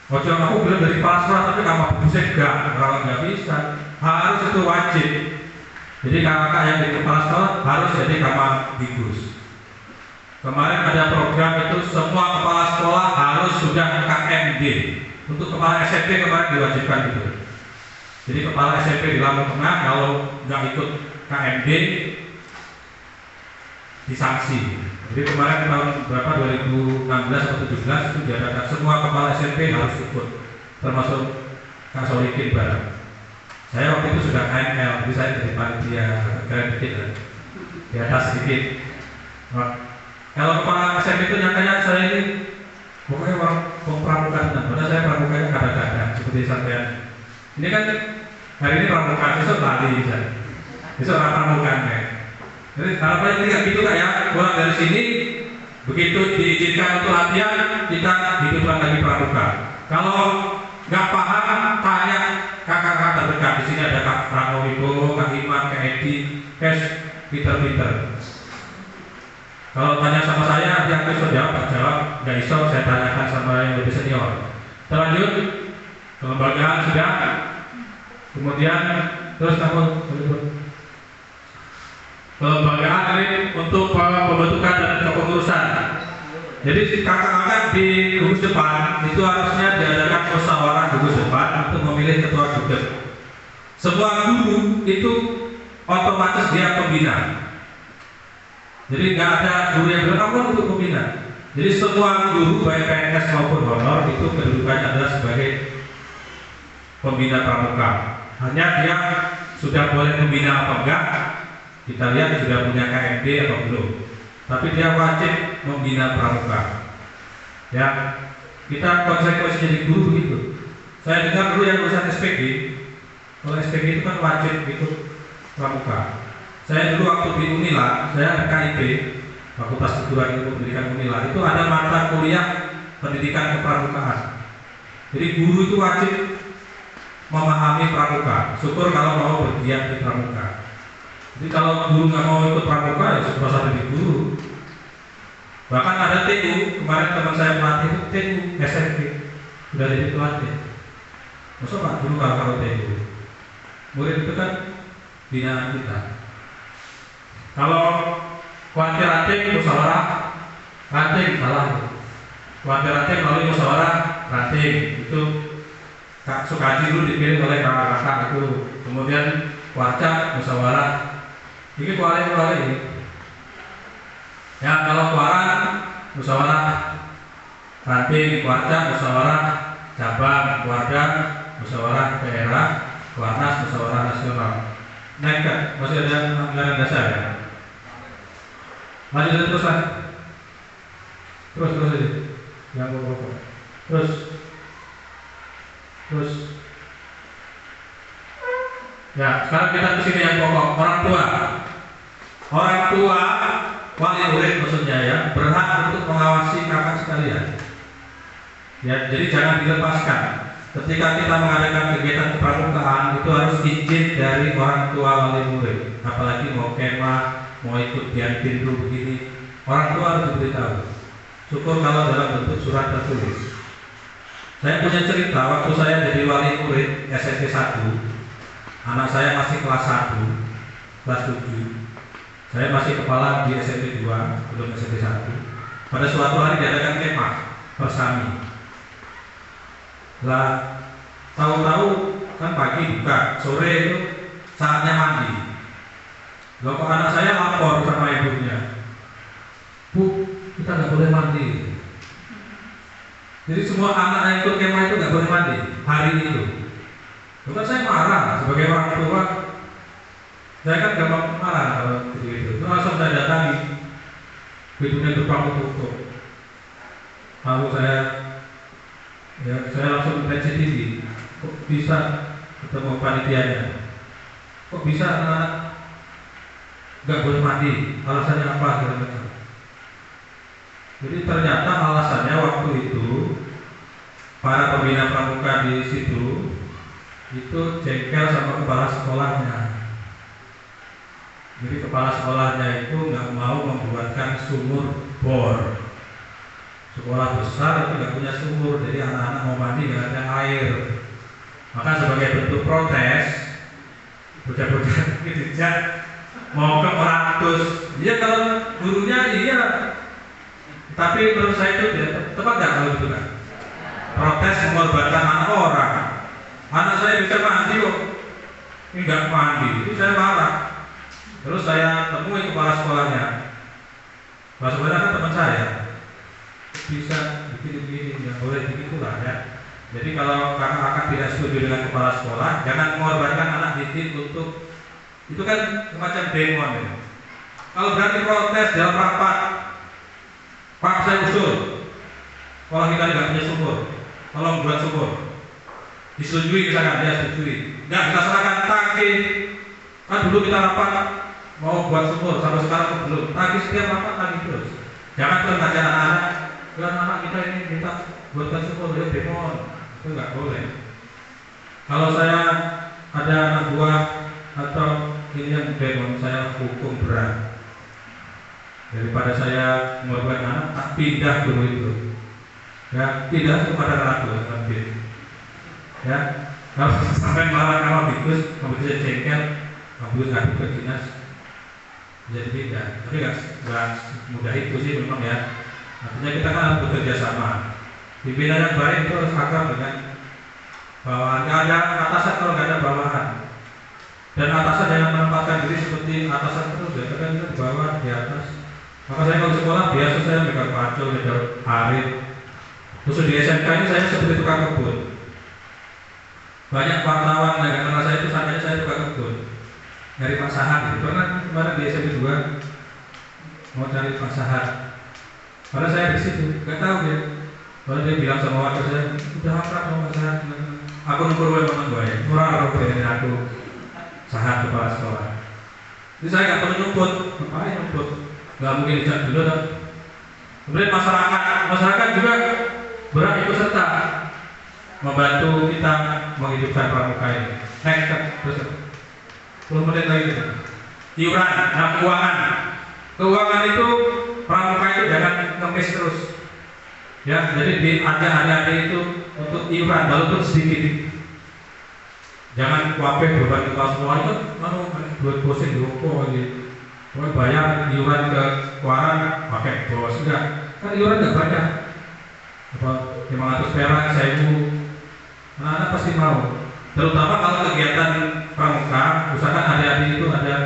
Ojo aku bilang dari kepala sekolah tapi Kamabikusnya nggak bisa. Harus itu wajib. Jadi kakak yang di kepala sekolah harus jadi Kamabikus. Kemarin ada program itu semua kepala sekolah harus sudah KMD. Untuk kepala SMP kemarin diwajibkan itu. Jadi kepala SMP di Lampung Tengah kalau nggak ikut KMD disanksi. Jadi kemarin tahun berapa 2016 atau 17 itu diadakan semua kepala SMP harus ikut, termasuk Kak Solikin bareng. Saya waktu itu sudah KML, jadi saya jadi panitia keren dikit lah, di atas sedikit. Kalau kepala SMP itu nyatanya saya ini pokoknya orang pramuka tenang, padahal saya pramukanya kadang-kadang seperti sampean. Ini kan hari ini pramuka, besok lari misalnya. Besok orang pramukanya. Jadi harapannya tidak gitu Kak ya, pulang dari sini begitu diizinkan untuk latihan kita hidupkan lagi pramuka. Kalau nggak paham tanya kakak-kakak terdekat. Di sini ada Kak Rano Wibowo, Kak Iman, Kak Edi, Kes, Peter. Kalau tanya sama saya, dia bisa jawab, nggak bisa saya tanyakan sama yang lebih senior. Terlanjut, kelembagaan sudah, kemudian terus kamu kelembagaan ini untuk pembentukan dan kepengurusan. Jadi kakak-kakak di gugus depan itu harusnya diadakan musyawarah gugus depan untuk memilih ketua gugus. Semua guru itu otomatis dia pembina. Jadi nggak ada guru yang berkawan untuk pembina. Jadi semua guru baik PNS maupun honor itu kedudukannya adalah sebagai pembina pramuka. Hanya dia sudah boleh membina apa enggak, kita lihat sudah punya KMD atau belum. Tapi dia wajib membina pramuka. Ya, kita konsekuensi jadi guru begitu. Saya dengar dulu yang urusan SPG, kalau SPG itu kan wajib ikut pramuka. Saya dulu waktu di Unila, saya KIP, Fakultas Keguruan Ilmu Pendidikan Unila, itu ada mata kuliah pendidikan kepramukaan. Jadi guru itu wajib memahami pramuka. Syukur kalau mau bergiat di pramuka. Jadi kalau guru nggak mau ikut pramuka ya sudah jadi guru. Bahkan ada TU, kemarin teman saya pelatih itu TU SMP, sudah jadi pelatih. Masa Pak guru kalau TU, murid itu kan binaan kita. Kalau kuatir ranting musyawarah ranting salah. Kuatir ranting melalui musyawarah ranting itu Kak Sukaji dulu dipilih oleh kakak-kakak itu. Kemudian warca musyawarah. Ini kuali. Ya kalau kuaran musyawarah ranting, warca musyawarah cabang, warga musyawarah daerah, warnas musyawarah nasional. Naik kan? Masih ada anggaran dasar ya? Lanjut terus lah. Terus aja. Yang pokok. Terus. Ya, sekarang kita ke sini yang pokok, orang tua. Orang tua wali murid maksudnya ya, berhak untuk mengawasi kakak sekalian. Ya, jadi jangan dilepaskan. Ketika kita mengadakan kegiatan kepramukaan itu harus izin dari orang tua wali murid. Apalagi mau kemah, mau ikut biantin dulu begini, orang tua harus diberitahu. Syukur kalau dalam bentuk surat tertulis. Saya punya cerita waktu saya jadi wali murid SMP 1, anak saya masih kelas 1, kelas 7. Saya masih kepala di SMP 2, belum SMP 1. Pada suatu hari diadakan kemah bersami. Lah, tahu-tahu kan pagi buka, sore itu saatnya mandi. Lalu kok anak saya lapor sama ibunya, Bu, kita nggak boleh mandi. Jadi semua anak yang ikut kemah itu nggak boleh mandi hari itu. Bukan saya marah sebagai orang tua. Saya kan gampang marah kalau gitu. Terus langsung saya datangi, pintunya gerbang tutup. Lalu saya langsung ke CCTV. Kok bisa ketemu panitianya? Kok bisa anak nggak boleh mandi? Alasannya apa? Kira-kira. Jadi ternyata alasannya waktu itu para pembina pramuka di situ itu jengkel sama kepala sekolahnya. Jadi kepala sekolahnya itu nggak mau membuatkan sumur bor. Sekolah besar itu nggak punya sumur, jadi anak-anak mau mandi nggak ada air. Maka sebagai bentuk protes, bocah-bocah dijak mau ke 100. Iya kalau gurunya iya. Tapi menurut saya itu tidak tepat nggak kalau gitu kan? Protes mengorbankan anak orang. Anak saya bisa mandi kok, ini nggak mandi. Itu saya marah. Terus saya temui kepala sekolahnya. Kepala sekolahnya kan teman saya. Bisa begini, nggak boleh begitu lah ya. Jadi kalau kakak-kakak tidak setuju dengan kepala sekolah, jangan mengorbankan anak didik untuk itu kan semacam demon ya. Kalau berarti protes dalam rapat, Pak saya usul, kalau kita tidak punya sumur, tolong buat sumur. Disetujui misalkan, dia setujui. Nggak kita serahkan tagih. Kan dulu kita rapat mau buat sumur, sampai sekarang belum. Tagih setiap rapat tagih terus. Jangan terus ngajak anak-anak, anak kita ini minta buatkan sumur, dia demon. Itu nggak boleh. Kalau saya ada anak buah atau ini yang demon, saya hukum berat. Daripada saya mengorbankan anak, tak pindah dulu itu. Ya, pindah kepada ragu lebih. Ya, kalau sampai malah kalau bikus, kamu bisa jengkel, kamu nggak ke dinas, jadi pindah. Tapi nggak mudah itu sih memang ya. Artinya kita kan harus bekerja sama. Pimpinan yang baik itu harus akrab dengan bawahan. Nggak ada atasan kalau nggak ada bawahan. Dan atasan jangan menempatkan diri seperti atasan terus ya, kan kita di bawah, di atas. Maka saya kalau sekolah biasa saya megang pacul, megang arit. Terus di SMK ini saya seperti tukang kebun. Banyak wartawan yang kenal saya itu sangkanya saya tukang kebun, nyari pasahan gitu. Pernah kemarin di SMP 2 mau cari pasahan. Padahal saya di situ, nggak tahu dia. Kalau dia bilang sama wakil saya, udah akrab sama pasahan. Aku numpur teman gue ya, murah aku pengen aku sahat kepala sekolah. Jadi saya nggak perlu numput, ngapain numput? Nggak mungkin dicak dulu dong. Kemudian masyarakat juga berhak ikut serta membantu kita menghidupkan pramuka ini. Next, terus 10 menit lagi. Iuran, nah keuangan itu pramuka itu jangan ngemis terus. Ya, jadi diajak itu untuk iuran walaupun sedikit. Jangan kuape beban kepala sekolah itu, buat bosen di ruko gitu. Kalau bayar iuran ke Kuaran pakai bos enggak, kan iuran enggak banyak. Apa 500 perak, 1000, anak-anak pasti mau. Terutama kalau kegiatan pramuka, usahakan adik-adik itu ada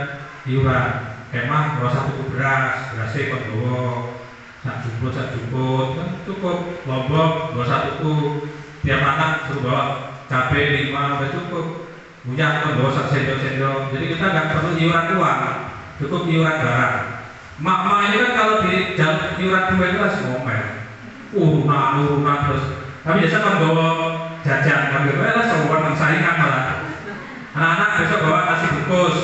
iuran. Kemah kalau satu beras, berasnya kondowo, sak juput, kan cukup. Lombok 21 tiap anak suruh bawa cabai 5 udah cukup. Punya kondowo sak sendok-sendok. Jadi kita nggak perlu iuran uang, cukup iuran barang. Mak-mak ini kan kalau di jalan iuran dua itu harus ngomel, urunan terus. Tapi biasa kondowo jajan, kami lah seorang saingan malah. Anak-anak besok bawa nasi bungkus.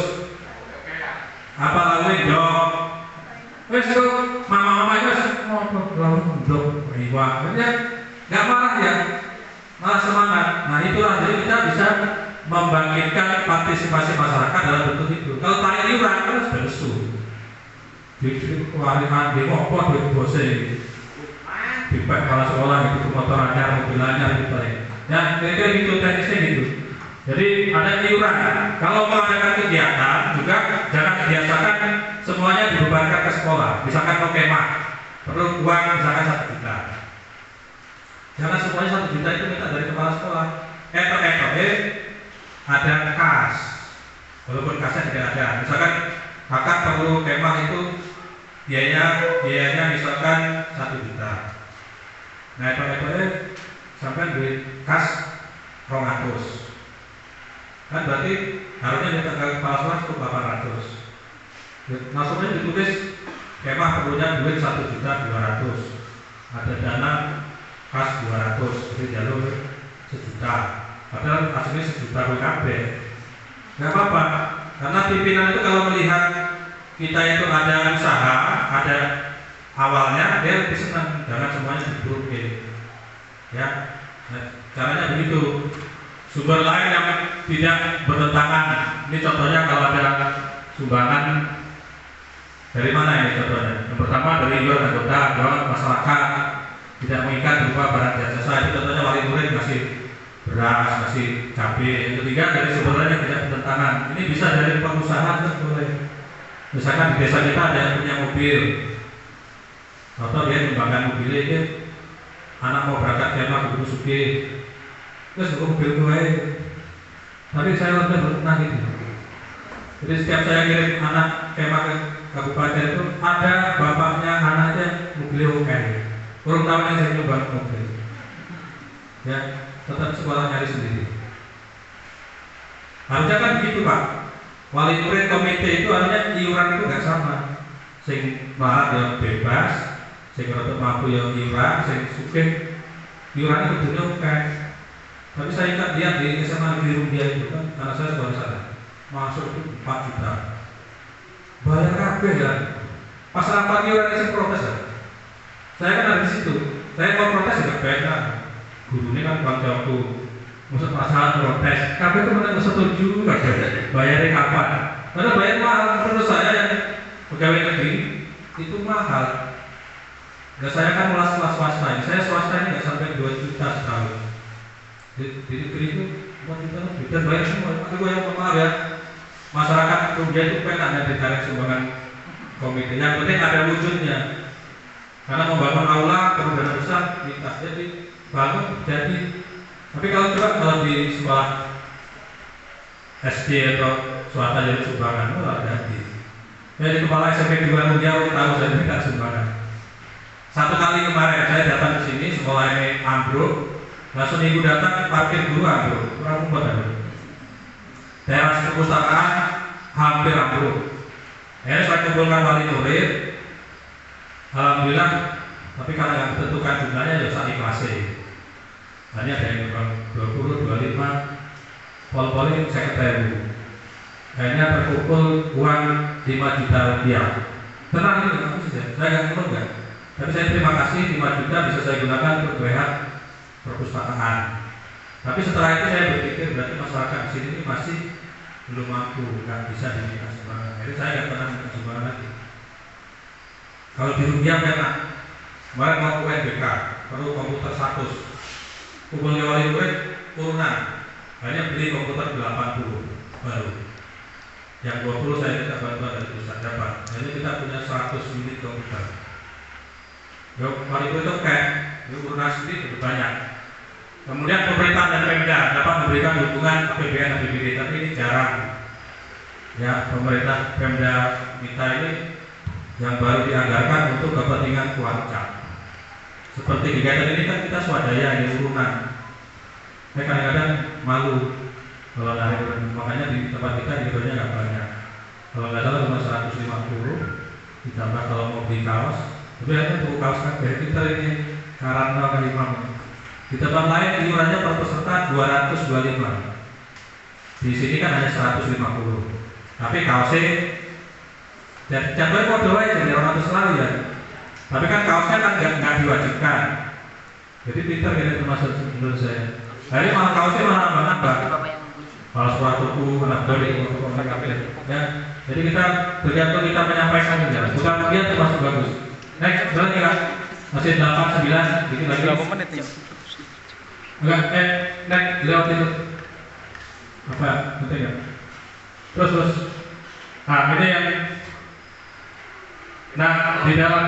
Apa lalu dok? Wes tuh mama-mama itu ngobrol dok, riwa, nggak marah ya, malah semangat. Nah itulah jadi kita bisa membangkitkan partisipasi masyarakat dalam bentuk itu. Kalau tanya iuran kan harus bersu, di warisan di apa di bose, di kepala sekolah gitu, motor anyar, mobil anyar gitu ya. Kira-kira gitu teknisnya gitu. Jadi ada iuran. Kalau mengadakan kegiatan juga jangan biasakan semuanya dibebankan ke sekolah. Misalkan mau kemah perlu uang misalkan 1 juta. Jangan semuanya 1 juta itu minta dari kepala sekolah. Ada kas. Walaupun kasnya tidak ada. Misalkan kakak perlu kemah itu biayanya misalkan 1 juta. Nah sampai duit kas 200. Kan berarti harusnya minta ke kepala sekolah cukup 800. Maksudnya ditulis kemah perlunya duit 1.200.000. Ada dana kas 200, jadi jalur 1 juta. Padahal aslinya 1 juta WKB. Gak apa-apa, karena pimpinan itu kalau melihat kita itu ada usaha, ada awalnya, dia lebih senang. Jangan semuanya dibrukin. Ya, nah, caranya begitu. Sumber lain yang tidak bertentangan. Ini contohnya kalau ada sumbangan dari mana ini contohnya? Yang pertama dari iuran anggota, iuran masyarakat, tidak mengikat berupa barang jasa. Itu contohnya wali murid ngasih beras, ngasih cabai. Yang ketiga dari sumber lain yang tidak bertentangan. Ini bisa dari pengusaha kan boleh. Misalkan di desa kita ada yang punya mobil, atau dia menyumbangkan mobilnya itu, anak mau berangkat kemah ke Gunung Sugi. Terus aku mobil gue, tapi saya udah pernah gitu. Jadi setiap saya kirim anak kemah ke kabupaten itu ada bapaknya, anaknya mobilnya oke. Kurang tahu yang saya nyumbang mobil. Ya, tetap sekolah nyari sendiri. Harusnya kan begitu Pak. Wali murid komite itu harusnya iuran itu nggak sama. Sing mahal ya bebas, sing rada mampu ya iuran, sing sugih iuran itu dunia oke. Tapi saya ingat dia di SMA Negeri Rumbia itu kan, karena saya sekolah di sana, masuk itu 4 juta. Bayar kabeh ya. Pas rapat iuran saya protes ya. Saya kan ada di situ. Saya mau protes juga beda. Gurunya kan kantorku. Maksud masalah protes. Kabeh itu mana setuju enggak bayarnya kapan? Karena bayar mahal menurut saya yang pegawai negeri itu mahal. Dan saya kan kelas swasta ini. Saya swasta ini nggak sampai 2 juta setahun. Di negeri itu 4 juta lebih dan bayar semua. Itu yang maaf ya, masyarakat Rumbia itu pengen ada ditarik sumbangan komite. Yang penting ada wujudnya. Karena membangun aula perlu dana besar, kita jadi bangun jadi. Tapi kalau di sekolah SD atau swasta jadi sumbangan, malah ganti. Jadi kepala SMP 2 Rumbia tahu saya minta sumbangan. Satu kali kemarin saya datang ke sini, sekolah ini ambruk. Langsung ibu datang parkir guru ambruk, kurang kuat ada. Teras perpustakaan hampir ambruk. Akhirnya saya kumpulkan wali murid. Alhamdulillah, tapi kalau yang tentukan jumlahnya ya saya ikhlasi. Hanya ada yang 20, 25, pol-polnya saya ketahui. Akhirnya terkumpul uang 5 juta rupiah. Tenang ini, saya nggak perlu nggak. Tapi saya terima kasih 5 juta bisa saya gunakan untuk WH perpustakaan. Tapi setelah itu saya berpikir berarti masyarakat di sini masih belum mampu, nggak bisa diminta sumbangan. Jadi saya nggak pernah minta sumbangan lagi. Kalau di Rumbia pernah, kemarin mau UNBK, perlu komputer 100. Kumpulnya wali murid turunan, hanya beli komputer 80 baru. Yang 20 saya minta bantuan dari pusat dapat. Jadi meter. Kalau itu kayak urunan sendiri lebih banyak. Kemudian pemerintah dan Pemda dapat memberikan dukungan APBN dan APBD, tapi ini jarang. Ya, pemerintah Pemda kita ini yang baru dianggarkan untuk kepentingan cuaca. Seperti kegiatan ini kan kita swadaya di urunan. Saya kadang-kadang malu kalau narik, makanya di tempat kita hidronya nggak banyak. Kalau nggak salah cuma 150, ditambah kalau mau beli kaos. Tapi ada tuh kaos kabeh kita ini karena kali 5. Di tempat lain iurannya per peserta 225. Di sini kan hanya 150. Tapi kaosnya contohnya kode wae jadi orang selalu ya. Tapi kan kaosnya kan nggak diwajibkan. Jadi pinter gitu termasuk menurut saya. Hari malah kaosnya malah nambah. Kalau suatu tuku anak dari ya. Jadi kita tergantung kita menyampaikan aja. Bukan dia termasuk bagus. Next, berarti kan masih 8 9 dikit lagi. Berapa menit nih? Enggak, next lewat itu. Apa? Penting ya? Terus. Nah, ini yang di dalam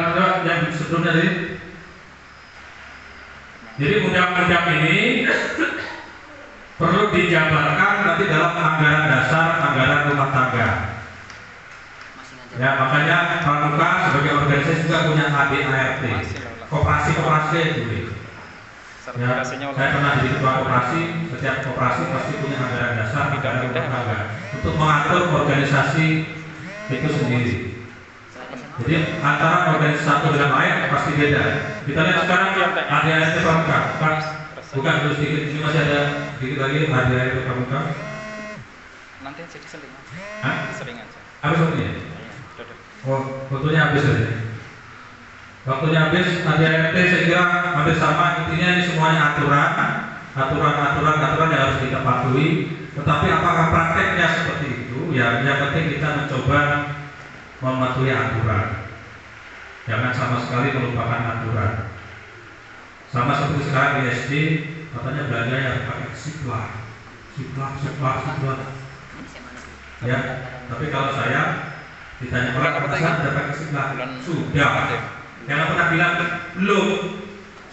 yang sebelumnya tadi. Jadi undang-undang ini perlu dijabarkan nanti dalam anggaran dasar, anggaran rumah tangga. Ya, makanya Pramuka sebagai organisasi juga punya ADART, koperasi itu. Ya, saya pernah jadi ketua koperasi, setiap koperasi pasti punya anggaran dasar, anggaran rumah tangga untuk mengatur organisasi itu sendiri. Jadi antara organisasi satu dengan lain pasti beda. Kita lihat sekarang ADART Pramuka, bukan terus sedikit, ini masih ada sedikit lagi ADART Pramuka. Nanti aja diseling. Diseling aja. Habis waktunya? Oh, waktunya habis aja. Waktunya habis, ADART saya kira hampir sama, intinya ini semuanya aturan yang harus kita patuhi. Tetapi apakah prakteknya seperti itu? Ya, yang penting kita mencoba mematuhi aturan. Jangan sama sekali melupakan aturan. Sama seperti sekarang di SD, katanya belajar yang pakai siplah. Ya, tapi kalau saya ditanya orang apa ada pakai siplah? Sudah. Jangan pernah bilang belum.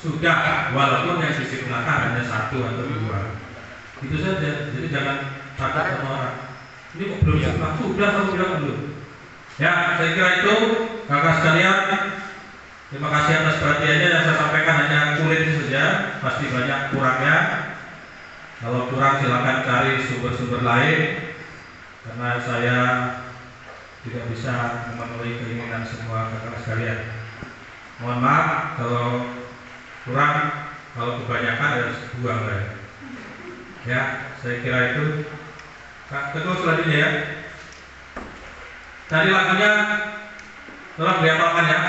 Sudah, walaupun yang sisi belakang hanya 1 atau 2. Itu saja. Jadi jangan takut sama orang. Ini kok belum siplah? Sudah, kamu bilang belum. Ya, saya kira itu kakak sekalian. Terima kasih atas perhatiannya. Yang saya sampaikan hanya kulit saja, pasti banyak kurangnya. Kalau kurang silakan cari sumber-sumber lain, karena saya tidak bisa memenuhi keinginan semua kakak sekalian. Mohon maaf kalau kurang, kalau kebanyakan harus buang ya. Saya kira itu. Ketua selanjutnya ya. Tadi lagunya tolong dihafalkan ya.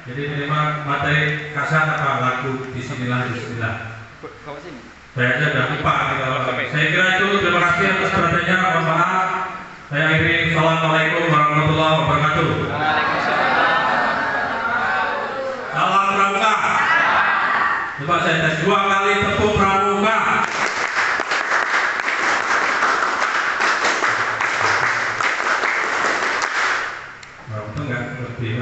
Jadi minimal materi kasar apa lagu Bismillah. Saya aja udah lupa kalau saya kira itu. Terima kasih atas perhatiannya. Mohon maaf. Saya akhiri. Assalamualaikum warahmatullahi wabarakatuh. Salam Pramuka. Coba saya tes 2 kali tepuk Pramuka. Nah, itu enggak lebih